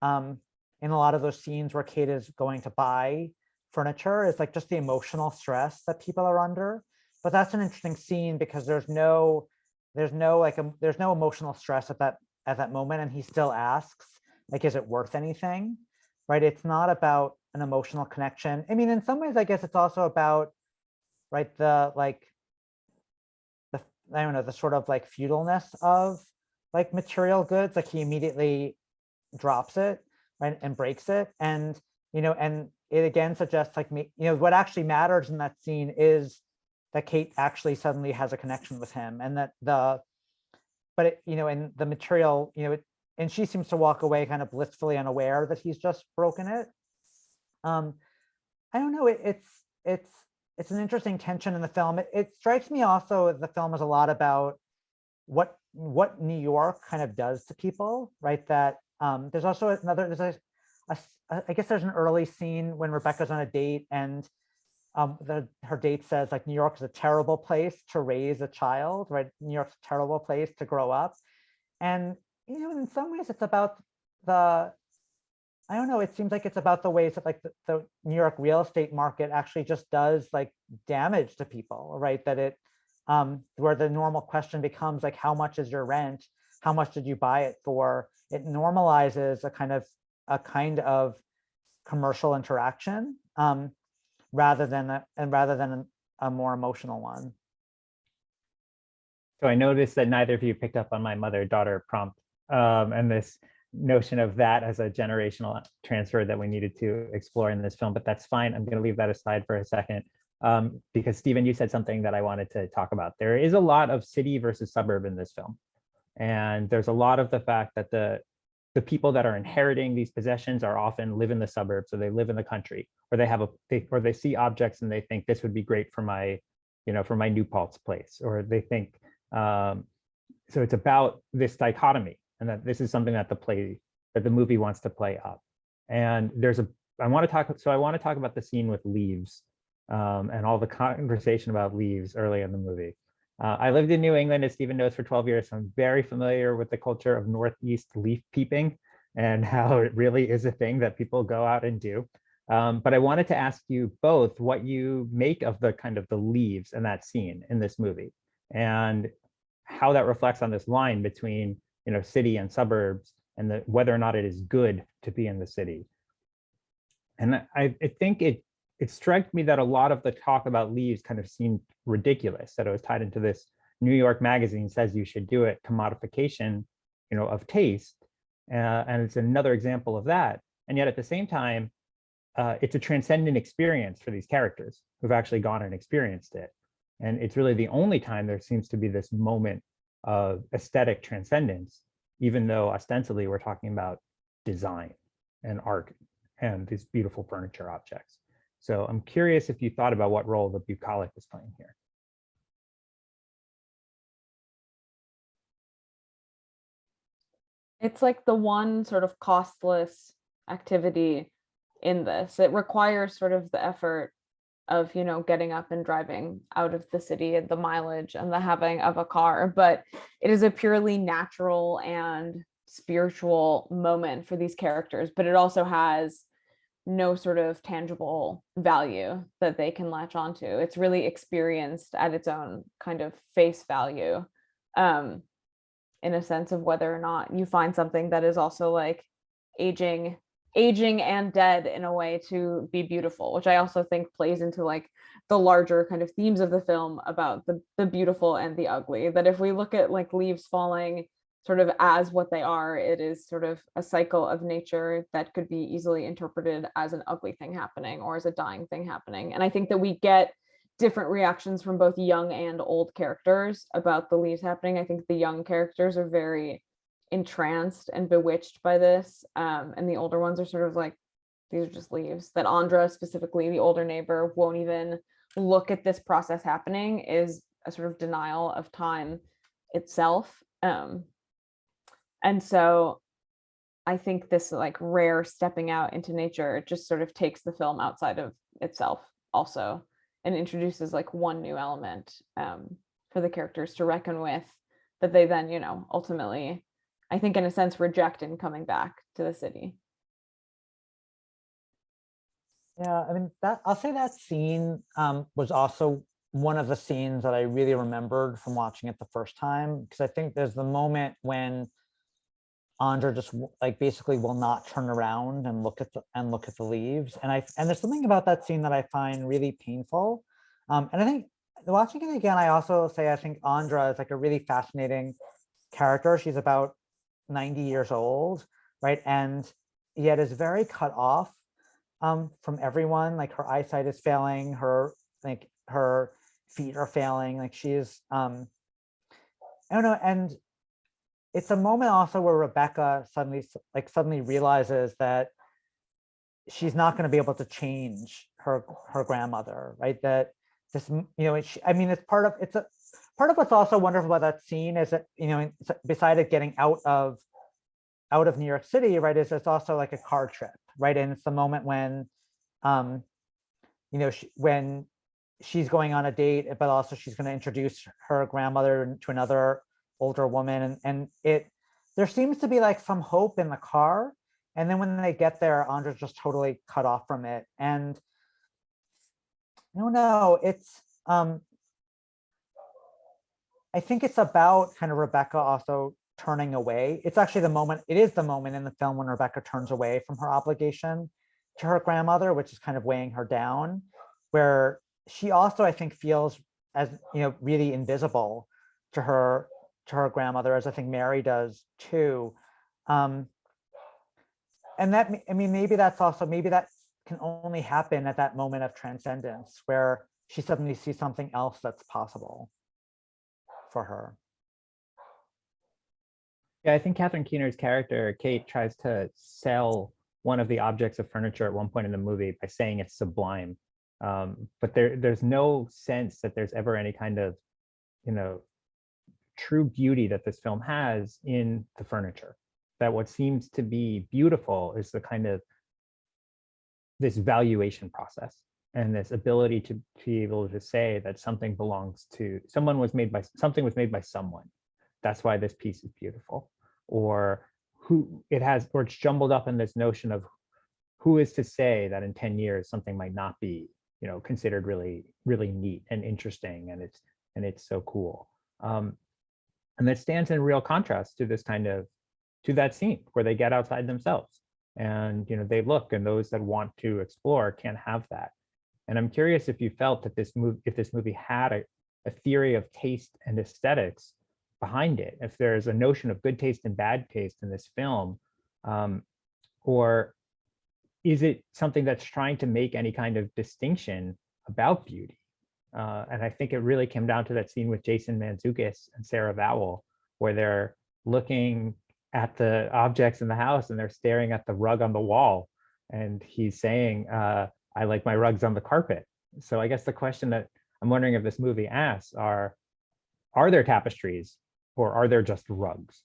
in a lot of those scenes where Kate is going to buy furniture is like just the emotional stress that people are under. But that's an interesting scene because there's no emotional stress at that moment, and he still asks, like, is it worth anything? Right? It's not about an emotional connection. I mean, in some ways, I guess it's also about, right, the sort of like feudalness of like material goods. Like he immediately drops it, right, and breaks it. And, and it again suggests like, what actually matters in that scene is that Kate actually suddenly has a connection with him, and that and the material, and she seems to walk away kind of blissfully unaware that he's just broken it. I don't know. It's an interesting tension in the film. It strikes me also the film is a lot about what New York kind of does to people, right? That there's also I guess there's an early scene when Rebecca's on a date and her date says like New York is a terrible place to raise a child, right? New York's a terrible place to grow up. And in some ways it's about it seems like it's about the ways that like the New York real estate market actually just does like damage to people, right? That it where the normal question becomes like, how much is your rent? How much did you buy it for? It normalizes a kind of commercial interaction rather than a more emotional one. So I noticed that neither of you picked up on my mother-daughter prompt and this notion of that as a generational transfer that we needed to explore in this film, but that's fine. I'm going to leave that aside for a second because Stephen, you said something that I wanted to talk about. There is a lot of city versus suburb in this film. And there's a lot of the fact that the people that are inheriting these possessions are often live in the suburbs, or they live in the country, or they see objects and they think this would be great for my New Paltz place, or they think, so it's about this dichotomy, and that this is something that the movie wants to play up. And I want to talk about the scene with leaves and all the conversation about leaves early in the movie. I lived in New England, as Stephen knows, for 12 years, so I'm very familiar with the culture of Northeast leaf peeping and how it really is a thing that people go out and do. But I wanted to ask you both what you make of the kind of the leaves in that scene in this movie, and how that reflects on this line between city and suburbs, and whether or not it is good to be in the city. And I think it struck me that a lot of the talk about leaves kind of seemed ridiculous, that it was tied into this New York Magazine says you should do it commodification, of taste. And it's another example of that. And yet at the same time, it's a transcendent experience for these characters who've actually gone and experienced it. And it's really the only time there seems to be this moment of aesthetic transcendence, even though ostensibly we're talking about design and art and these beautiful furniture objects. So I'm curious if you thought about what role the bucolic was playing here. It's like the one sort of costless activity in this. It requires sort of the effort of, you know, getting up and driving out of the city and the mileage and the having of a car, but it is a purely natural and spiritual moment for these characters, but it also has no sort of tangible value that they can latch onto. It's really experienced at its own kind of face value, in a sense of whether or not you find something that is also like aging and dead in a way to be beautiful, which I also think plays into like the larger kind of themes of the film about the beautiful and the ugly. That if we look at like leaves falling sort of as what they are, it is sort of a cycle of nature that could be easily interpreted as an ugly thing happening or as a dying thing happening. And I think that we get different reactions from both young and old characters about the leaves happening. I think the young characters are very entranced and bewitched by this, and the older ones are sort of like, these are just leaves. That Andra, specifically the older neighbor, won't even look at this process happening is a sort of denial of time itself. And so I think this like rare stepping out into nature just sort of takes the film outside of itself also, and introduces like one new element for the characters to reckon with, that they then, you know, ultimately, I think in a sense, reject in coming back to the city. Yeah, I mean, that I'll say that scene was also one of the scenes that I really remembered from watching it the first time, because I think there's the moment when Andra just like basically will not turn around and look at the leaves, and there's something about that scene that I find really painful. And I think watching it again, I also say I think Andra is like a really fascinating character. She's about 90 years old, right? And yet is very cut off from everyone. Like her eyesight is failing, her feet are failing, like she's I don't know. And it's a moment also where Rebecca suddenly realizes that she's not going to be able to change her grandmother, right? That this, you know, I mean, it's part of what's also wonderful about that scene is that, you know, besides it getting out of New York City, right, is it's also like a car trip, right? And it's the moment when, you know, when she's going on a date, but also she's going to introduce her grandmother to another older woman, and there seems to be like some hope in the car, and then when they get there, Andra's just totally cut off from it. And I don't know, it's I think it's about kind of Rebecca also turning away. It is the moment in the film when Rebecca turns away from her obligation to her grandmother, which is kind of weighing her down, where she also, I think, feels as, you know, really invisible to her grandmother, as I think Mary does too. And that, I mean, maybe that can only happen at that moment of transcendence where she suddenly sees something else that's possible for her. Yeah, I think Catherine Keener's character, Kate, tries to sell one of the objects of furniture at one point in the movie by saying it's sublime. But there's no sense that there's ever any kind of, you know, true beauty that this film has in the furniture. That what seems to be beautiful is the kind of this valuation process and this ability to be able to say that something belongs to something was made by someone. That's why this piece is beautiful, or it's jumbled up in this notion of who is to say that in 10 years something might not be, you know, considered really, really neat and interesting, and it's so cool. And that stands in real contrast to that scene where they get outside themselves and, you know, they look, and those that want to explore can't have that. And I'm curious if you felt that this movie had a theory of taste and aesthetics behind it, if there's a notion of good taste and bad taste in this film, or is it something that's trying to make any kind of distinction about beauty? And I think it really came down to that scene with Jason Mantzoukas and Sarah Vowell, where they're looking at the objects in the house and they're staring at the rug on the wall. And he's saying, I like my rugs on the carpet. So I guess the question that I'm wondering if this movie asks are there tapestries or are there just rugs?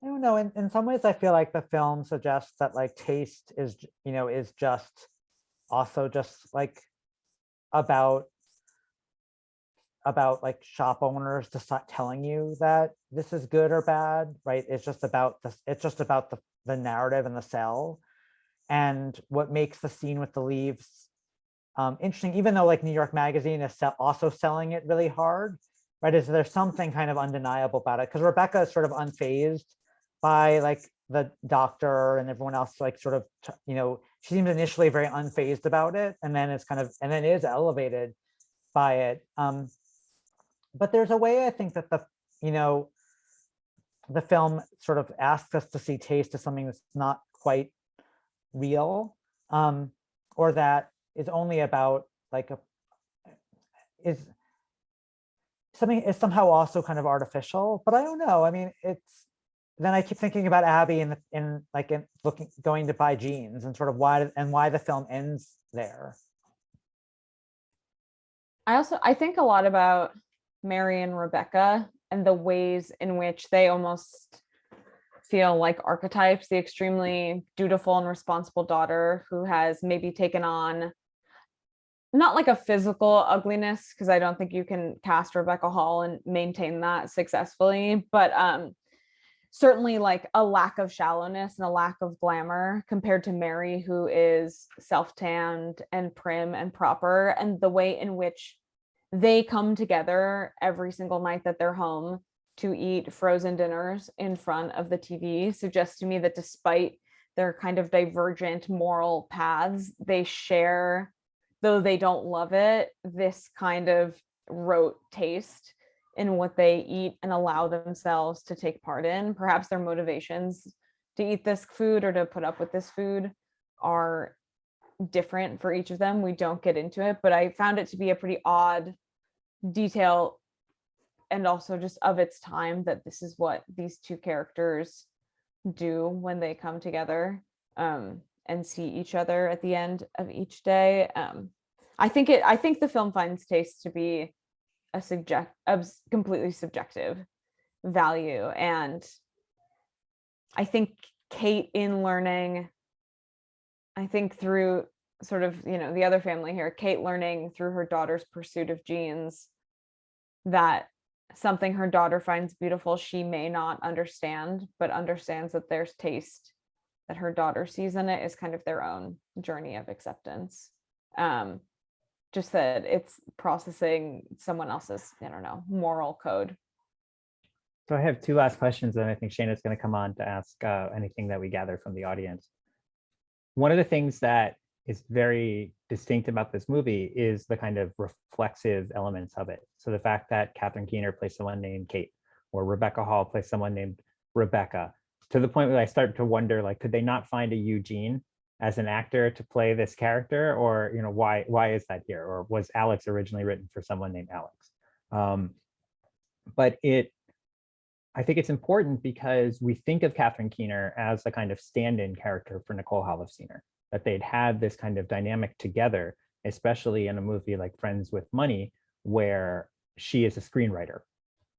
I don't know. In some ways, I feel like the film suggests that like taste is, is just also just like about like shop owners just not telling you that this is good or bad, right? It's just about this. It's just about the narrative and the sell, and what makes the scene with the leaves interesting, even though like New York Magazine is also selling it really hard, right? Is there's something kind of undeniable about it because Rebecca is sort of unfazed by like the doctor and everyone else, like sort of, she seems initially very unfazed about it, and then it's kind of, and then is elevated by it. But there's a way I think that the film sort of asks us to see taste as something that's not quite real, or that is only about like is somehow also kind of artificial. But I don't know. I mean, then I keep thinking about Abby going to buy jeans and sort of why the film ends there. I think a lot about Mary and Rebecca and the ways in which they almost feel like archetypes, the extremely dutiful and responsible daughter who has maybe taken on not like a physical ugliness, because I don't think you can cast Rebecca Hall and maintain that successfully, but certainly like a lack of shallowness and a lack of glamour compared to Mary, who is self-tanned and prim and proper, and the way in which they come together every single night that they're home to eat frozen dinners in front of the TV suggests to me that despite their kind of divergent moral paths, they share, though they don't love it, this kind of rote taste in what they eat and allow themselves to take part in. Perhaps their motivations to eat this food or to put up with this food are different for each of them. We don't get into it, but I found it to be a pretty odd detail, and also just of its time, that this is what these two characters do when they come together and see each other at the end of each day. I think the film finds taste to be a completely subjective value, and I think Kate, in learning, I think through sort of the other family here, Kate learning through her daughter's pursuit of jeans that something her daughter finds beautiful she may not understand, but understands that there's taste that her daughter sees in it is kind of their own journey of acceptance. Just that it's processing someone else's, moral code. So I have two last questions, and I think Shayna's going to come on to ask anything that we gather from the audience. One of the things that is very distinct about this movie is the kind of reflexive elements of it. So the fact that Catherine Keener plays someone named Kate, or Rebecca Hall plays someone named Rebecca, to the point where I start to wonder, like, could they not find a Eugene as an actor to play this character, or why is that here, or was Alex originally written for someone named Alex? But I think it's important because we think of Catherine Keener as a kind of stand-in character for Nicole Holofcener, that they'd had this kind of dynamic together, especially in a movie like Friends with Money, where she is a screenwriter.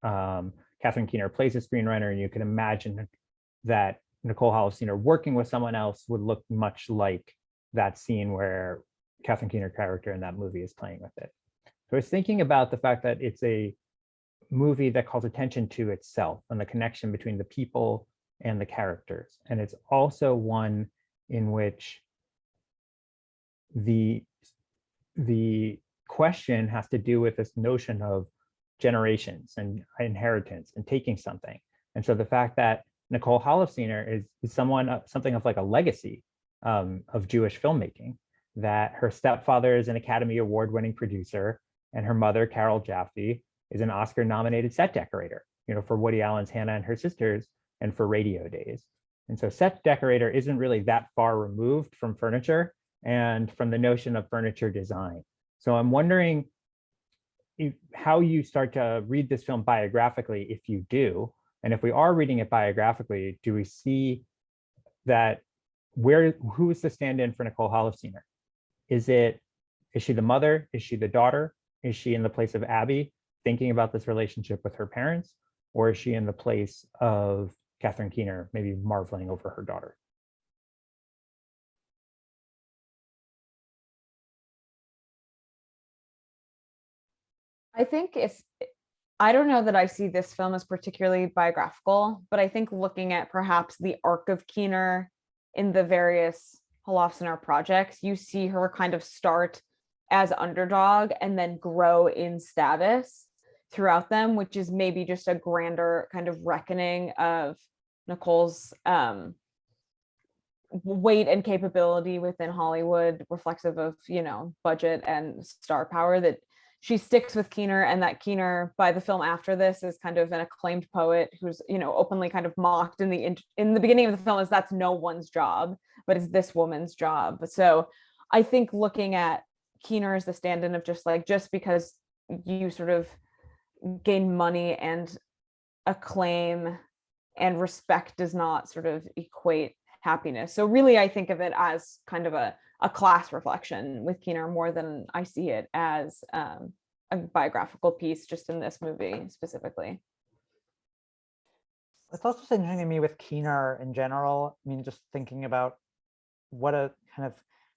Catherine Keener plays a screenwriter, and you can imagine that Nicole Holofcener working with someone else would look much like that scene where Catherine Keener character in that movie is playing with it. So I was thinking about the fact that it's a movie that calls attention to itself and the connection between the people and the characters. And it's also one in which the question has to do with this notion of generations and inheritance and taking something. And so the fact that Nicole Holofcener is something of like a legacy of Jewish filmmaking, that her stepfather is an Academy Award-winning producer, and her mother, Carol Jaffe, is an Oscar-nominated set decorator, for Woody Allen's Hannah and Her Sisters and for Radio Days. And so set decorator isn't really that far removed from furniture and from the notion of furniture design. So I'm wondering how you start to read this film biographically, if you do, and if we are reading it biographically, do we see that who is the stand-in for Nicole Holofcener? Is she the mother? Is she the daughter? Is she in the place of Abby, thinking about this relationship with her parents? Or is she in the place of Catherine Keener, maybe marveling over her daughter? I don't know that I see this film as particularly biographical, but I think looking at perhaps the arc of Keener in the various Holofcener projects, you see her kind of start as underdog and then grow in status throughout them, which is maybe just a grander kind of reckoning of Nicole's weight and capability within Hollywood, reflexive of, budget and star power, that she sticks with Keener, and that Keener, by the film after this, is kind of an acclaimed poet who's, openly kind of mocked in the beginning of the film as that's no one's job, but it's this woman's job. So I think looking at Keener as the stand-in of just because you sort of gain money and acclaim and respect does not sort of equate happiness. So really, I think of it as kind of a class reflection with Keener more than I see it as a biographical piece just in this movie specifically. It's also interesting to me with Keener in general. I mean, just thinking about what an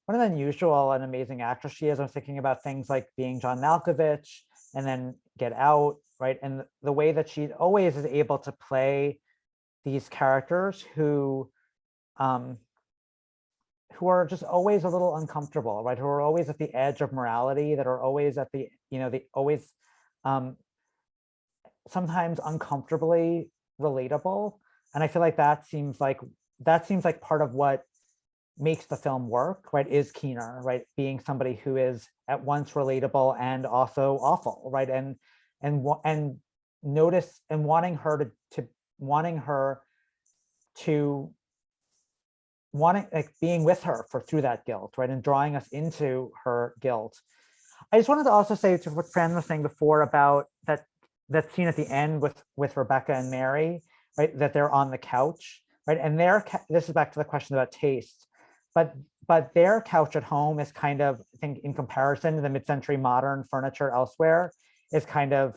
unusual and amazing actress she is. I'm thinking about things like being John Malkovich and then Get Out, right? And the way that she always is able to play these characters who are just always a little uncomfortable, right? Who are always at the edge of morality, that are always at the, always sometimes uncomfortably relatable. And I feel like that seems like part of what makes the film work, right? Is Keener, right? Being somebody who is at once relatable and also awful, right? And notice and wanting her to being with her through that guilt, right? And drawing us into her guilt. I just wanted to also say to what Fran was saying before about that scene at the end with Rebecca and Mary, right? That they're on the couch, right? And this is back to the question about taste, but their couch at home is kind of, I think, in comparison to the mid-century modern furniture elsewhere, is kind of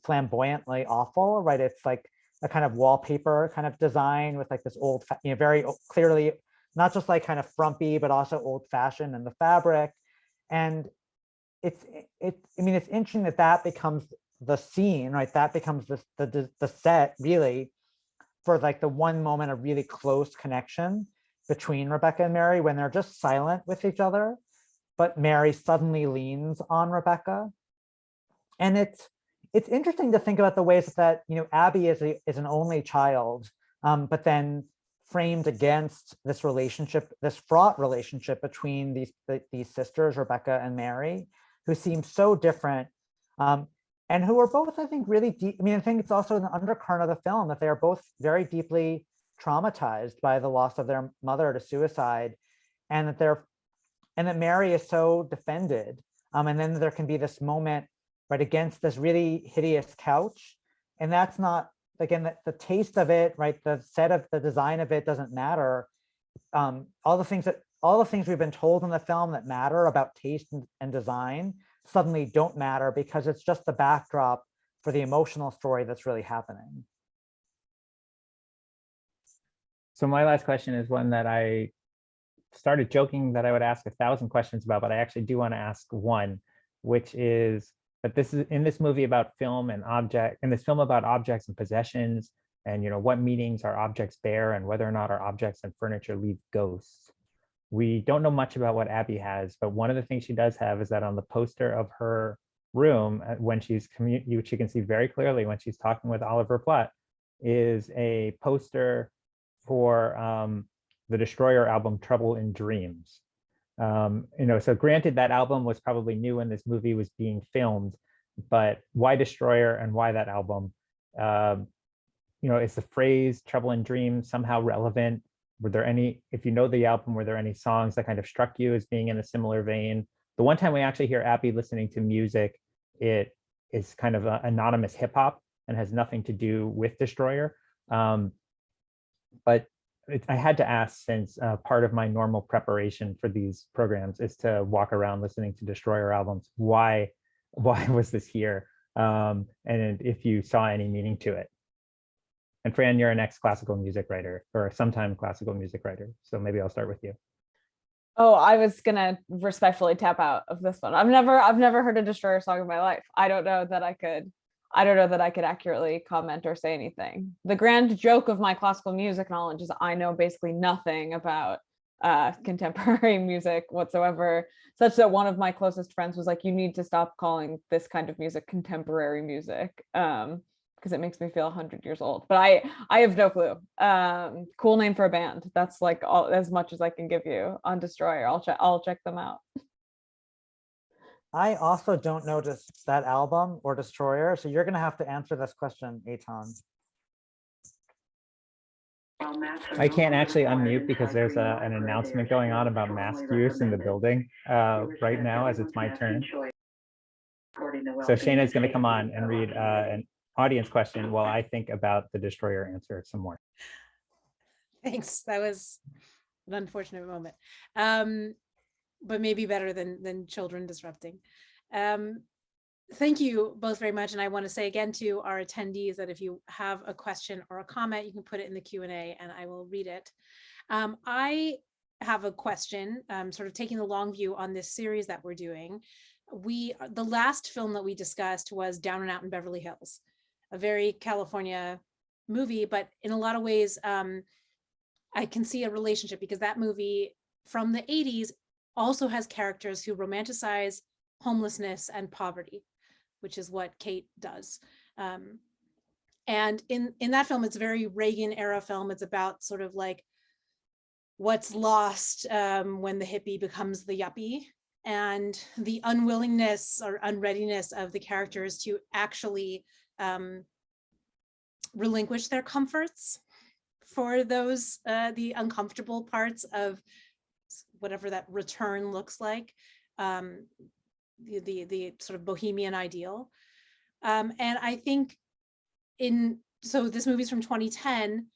flamboyantly awful, right? It's like a kind of wallpaper kind of design with like this old, very clearly not just like kind of frumpy, but also old fashioned in the fabric. And it's interesting that becomes the scene, right? That becomes the set really for like the one moment of really close connection between Rebecca and Mary, when they're just silent with each other, but Mary suddenly leans on Rebecca. And it's interesting to think about the ways that Abby is an only child, but then framed against this relationship, this fraught relationship between these sisters, Rebecca and Mary, who seem so different, and who are both, I think, really deep. I mean, I think it's also an undercurrent of the film that they are both very deeply traumatized by the loss of their mother to suicide, and that Mary is so defended, and then there can be this moment right against this really hideous couch, and that's not, again, the taste of it, right? The set of the design of it doesn't matter. All the things we've been told in the film that matter about taste and design suddenly don't matter because it's just the backdrop for the emotional story that's really happening. So my last question is one that I started joking that I would ask 1,000 questions about, but I actually do want to ask one, which is that this is in this movie about film and about objects and possessions, and what meanings our objects bear and whether or not our objects and furniture leave ghosts. We don't know much about what Abby has, but one of the things she does have is that on the poster of her room, when which you can see very clearly when she's talking with Oliver Platt, is a poster for the Destroyer album Trouble in Dreams. So granted, that album was probably new when this movie was being filmed, but why Destroyer and why that album? Is the phrase Trouble in Dreams somehow relevant? Were there any, if you know the album, were there any songs that kind of struck you as being in a similar vein? The one time we actually hear Abby listening to music, it is kind of anonymous hip hop and has nothing to do with Destroyer. But I had to ask, since part of my normal preparation for these programs is to walk around listening to Destroyer albums, why was this here? And if you saw any meaning to it. And Fran, you're an ex-classical music writer, or sometime classical music writer. So maybe I'll start with you. Oh, I was gonna respectfully tap out of this one. I've never heard a Destroyer song in my life. I don't know that I could accurately comment or say anything. The grand joke of my classical music knowledge is I know basically nothing about contemporary music whatsoever, such that one of my closest friends was like, you need to stop calling this kind of music contemporary music, because it makes me feel 100 years old. But I have no clue. Cool name for a band. That's like as much as I can give you on Destroyer. I'll check them out. I also don't know that album or Destroyer, so you're going to have to answer this question, Eitan. I can't actually unmute because there's an announcement going on about mask use in the building right now as it's my turn. So Shana is going to come on and read an audience question while I think about the Destroyer answer some more. Thanks. That was an unfortunate moment, but maybe better than children disrupting. Thank you both very much. And I want to say again to our attendees that if you have a question or a comment, you can put it in the Q&A and I will read it. I have a question, sort of taking the long view on this series that we're doing. The last film that we discussed was Down and Out in Beverly Hills, a very California movie, but in a lot of ways, I can see a relationship because that movie from the 80s also has characters who romanticize homelessness and poverty, which is what Kate does. And in that film, it's a very Reagan era film. It's about sort of like what's lost when the hippie becomes the yuppie, and the unwillingness or unreadiness of the characters to actually relinquish their comforts for those the uncomfortable parts of whatever that return looks like, the sort of bohemian ideal. And I think so this movie's from 2010,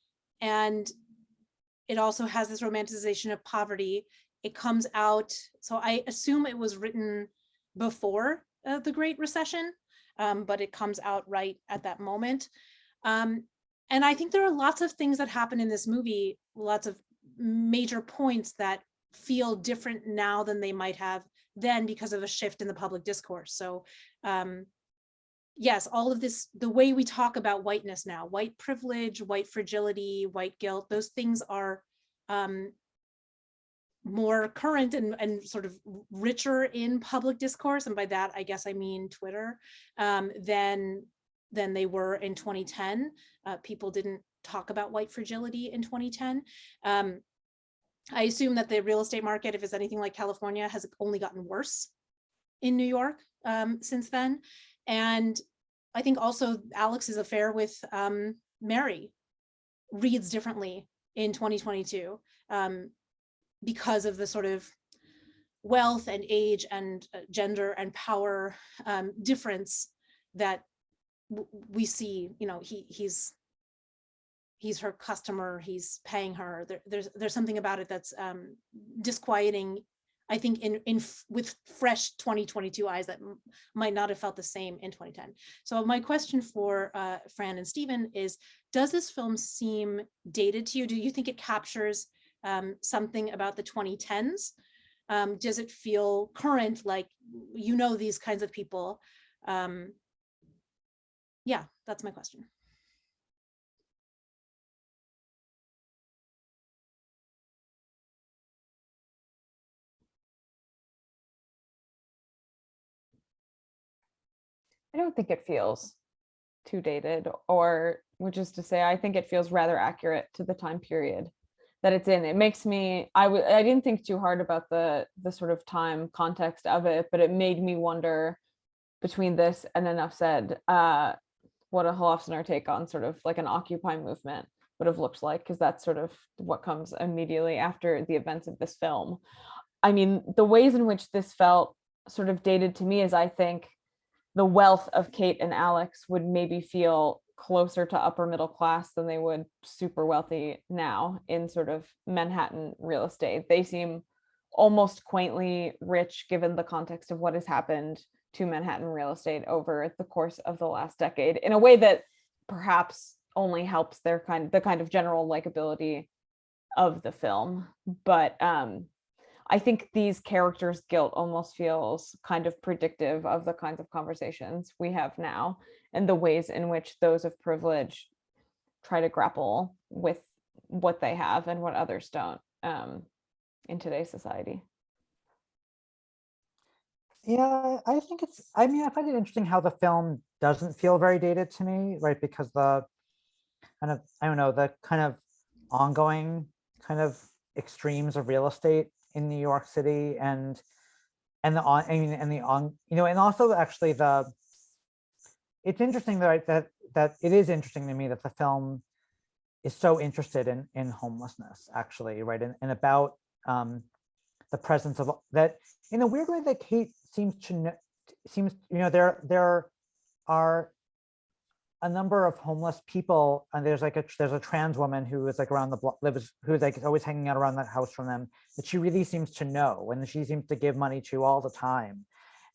and it also has this romanticization of poverty. It comes out, so I assume it was written before the Great Recession, but it comes out right at that moment. And I think there are lots of things that happen in this movie, lots of major points that feel different now than they might have then because of a shift in the public discourse. So yes, all of this, the way we talk about whiteness now, white privilege, white fragility, white guilt, those things are more current and sort of richer in public discourse. And by that, I guess I mean Twitter, than they were in 2010. People didn't talk about white fragility in 2010. I assume that the real estate market, if it's anything like California, has only gotten worse in New York since then. And I think also Alex's affair with Mary reads differently in 2022 because of the sort of wealth and age and gender and power difference that we see. You know, he's her customer, he's paying her. There's something about it that's disquieting, I think, with fresh 2022 eyes that might not have felt the same in 2010. So my question for Fran and Stephen is, does this film seem dated to you? Do you think it captures something about the 2010s? Does it feel current, like, you know, these kinds of people? Yeah, that's my question. I don't think it feels too dated, or which is to say, I think it feels rather accurate to the time period. that it's in. It makes me, I didn't think too hard about the sort of time context of it, but it made me wonder between this and Enough Said, what a Holofcener take on sort of like an Occupy movement would have looked like, because that's sort of what comes immediately after the events of this film. I mean, the ways in which this felt sort of dated to me is, I think the wealth of Kate and Alex would maybe feel closer to upper middle class than they would super wealthy now in sort of Manhattan real estate. They seem almost quaintly rich given the context of what has happened to Manhattan real estate over the course of the last decade, in a way that perhaps only helps the kind of general likability of the film. But I think these characters' guilt almost feels kind of predictive of the kinds of conversations we have now, and the ways in which those of privilege try to grapple with what they have and what others don't in today's society. Yeah, I think I find it interesting how the film doesn't feel very dated to me, right? Because the kind of, I don't know, the kind of ongoing kind of extremes of real estate in New York City, and and also actually it's interesting that it is interesting to me that the film is so interested in homelessness, actually, right? And about the presence of that, in a weird way, that Kate seems to there are a number of homeless people, and there's a trans woman who is like around the block, who's like always hanging out around that house from them, that she really seems to know, and she seems to give money to all the time,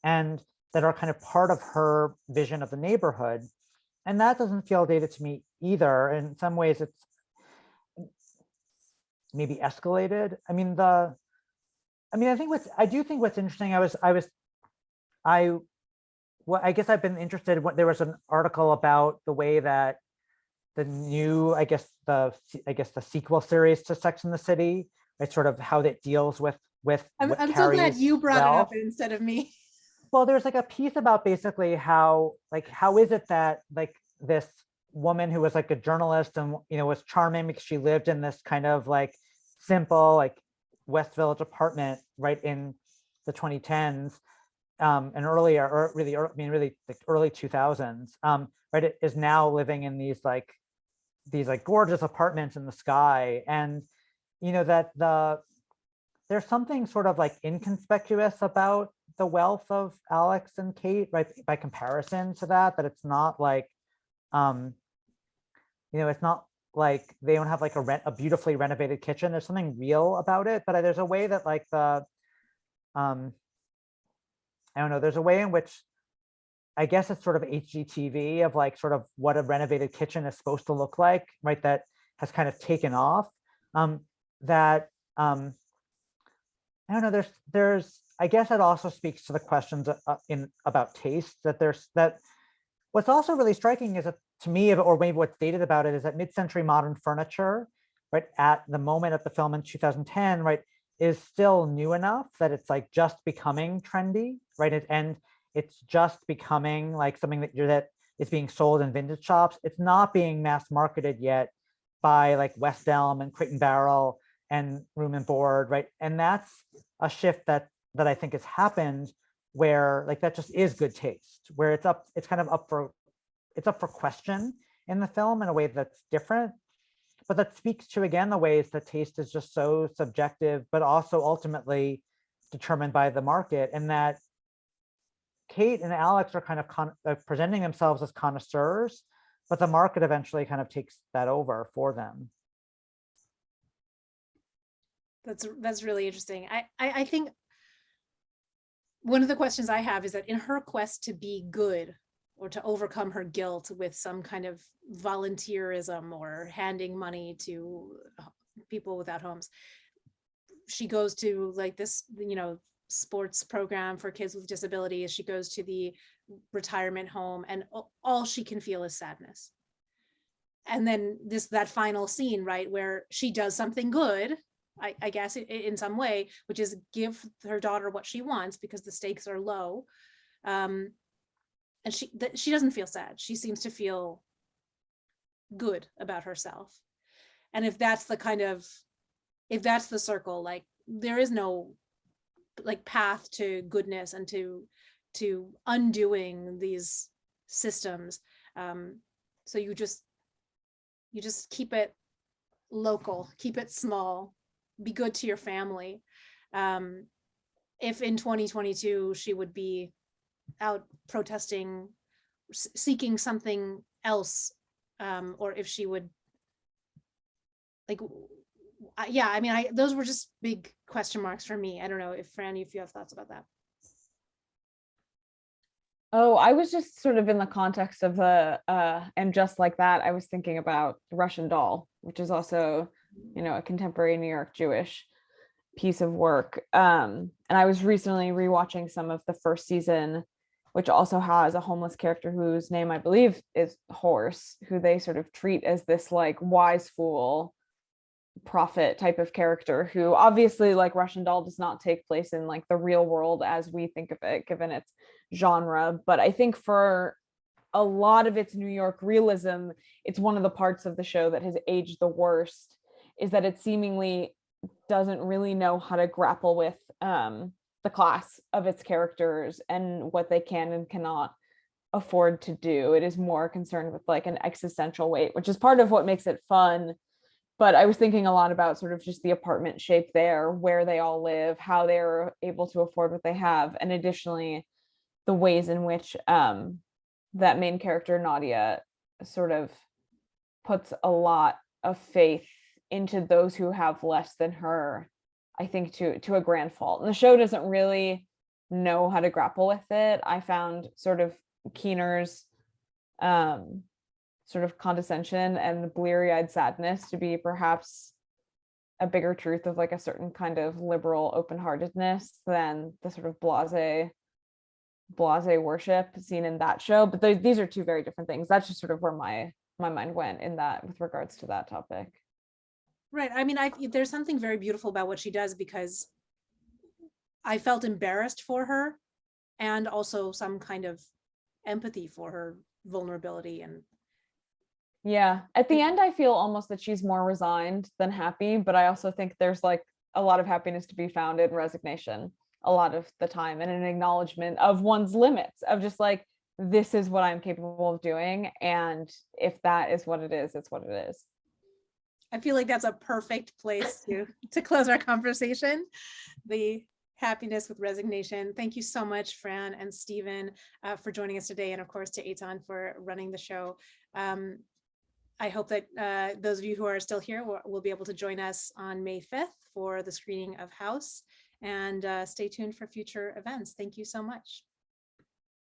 and that are kind of part of her vision of the neighborhood. And that doesn't feel dated to me either. In some ways, it's maybe escalated. I do think what's interesting, I guess I've been interested when there was an article about the way that the new, the sequel series to Sex and the City, right, sort of how that deals with I'm so glad you brought it up instead of me. Well, there's like a piece about basically how is it that like this woman who was like a journalist and was charming because she lived in this kind of like simple like West Village apartment right in the 2010s and earlier, or really like early 2000s, right, it is now living in these gorgeous apartments in the sky. And that there's something sort of like inconspicuous about the wealth of Alex and Kate, right, by comparison to that it's not like it's not like they don't have like a beautifully renovated kitchen. There's something real about it, but there's a way that like I don't know, there's a way in which I guess it's sort of HGTV of like sort of what a renovated kitchen is supposed to look like, right, that has kind of taken off. That I don't know, there's I guess it also speaks to the questions about taste, that what's also really striking is that, to me, or maybe what's dated about it, is that mid-century modern furniture, right, at the moment of the film in 2010, right, is still new enough that it's like just becoming trendy, right? And it's just becoming like something that is being sold in vintage shops. It's not being mass marketed yet by like West Elm and Crate and Barrel and Room and Board, right? And that's a shift that I think has happened, where like that just is good taste, where it's kind of up for question in the film in a way that's different. But that speaks to, again, the ways that taste is just so subjective, but also ultimately determined by the market, and that Kate and Alex are kind of presenting themselves as connoisseurs, but the market eventually kind of takes that over for them. That's really interesting. I think one of the questions I have is that in her quest to be good, or to overcome her guilt with some kind of volunteerism or handing money to people without homes, she goes to like this, sports program for kids with disabilities. She goes to the retirement home, and all she can feel is sadness. And then that final scene, right, where she does something good, I guess in some way, which is give her daughter what she wants because the stakes are low. And she doesn't feel sad. She seems to feel good about herself. And if that's the kind of if that's the circle, like there is no like path to goodness and to undoing these systems. So you just keep it local, keep it small, be good to your family. If in 2022 she would be out protesting, seeking something else, or if she would like, yeah, I mean, those were just big question marks for me. I don't know if Fran, if you have thoughts about that. Oh, I was just sort of in the context of the and just like that, I was thinking about Russian Doll, which is also, you know, a contemporary New York Jewish piece of work. And I was recently rewatching some of the first season, which also has a homeless character whose name I believe is Horse, who they sort of treat as this like wise fool prophet type of character, who obviously, like Russian Doll, does not take place in like the real world as we think of it, given its genre. But I think for a lot of its New York realism, it's one of the parts of the show that has aged the worst, is that it seemingly doesn't really know how to grapple with the class of its characters and what they can and cannot afford to do. It is more concerned with like an existential weight, which is part of what makes it fun. But I was thinking a lot about sort of just the apartment shape there, where they all live, how they're able to afford what they have, and additionally the ways in which that main character Nadia sort of puts a lot of faith into those who have less than her, I think to a grand fault. And the show doesn't really know how to grapple with it. I found sort of Keener's sort of condescension and bleary-eyed sadness to be perhaps a bigger truth of like a certain kind of liberal open-heartedness than the sort of blase worship seen in that show. But these are two very different things. That's just sort of where my mind went in that with regards to that topic. Right. I mean, there's something very beautiful about what she does, because I felt embarrassed for her and also some kind of empathy for her vulnerability. And yeah, at the end I feel almost that she's more resigned than happy, but I also think there's like a lot of happiness to be found in resignation a lot of the time, and an acknowledgement of one's limits, of just like, this is what I'm capable of doing, and if that is what it is, it's what it is. I feel like that's a perfect place to close our conversation. The happiness with resignation. Thank you so much, Fran and Stephen, for joining us today, and of course to Eitan for running the show. I hope that those of you who are still here will be able to join us on May 5th for the screening of House, and stay tuned for future events. Thank you so much.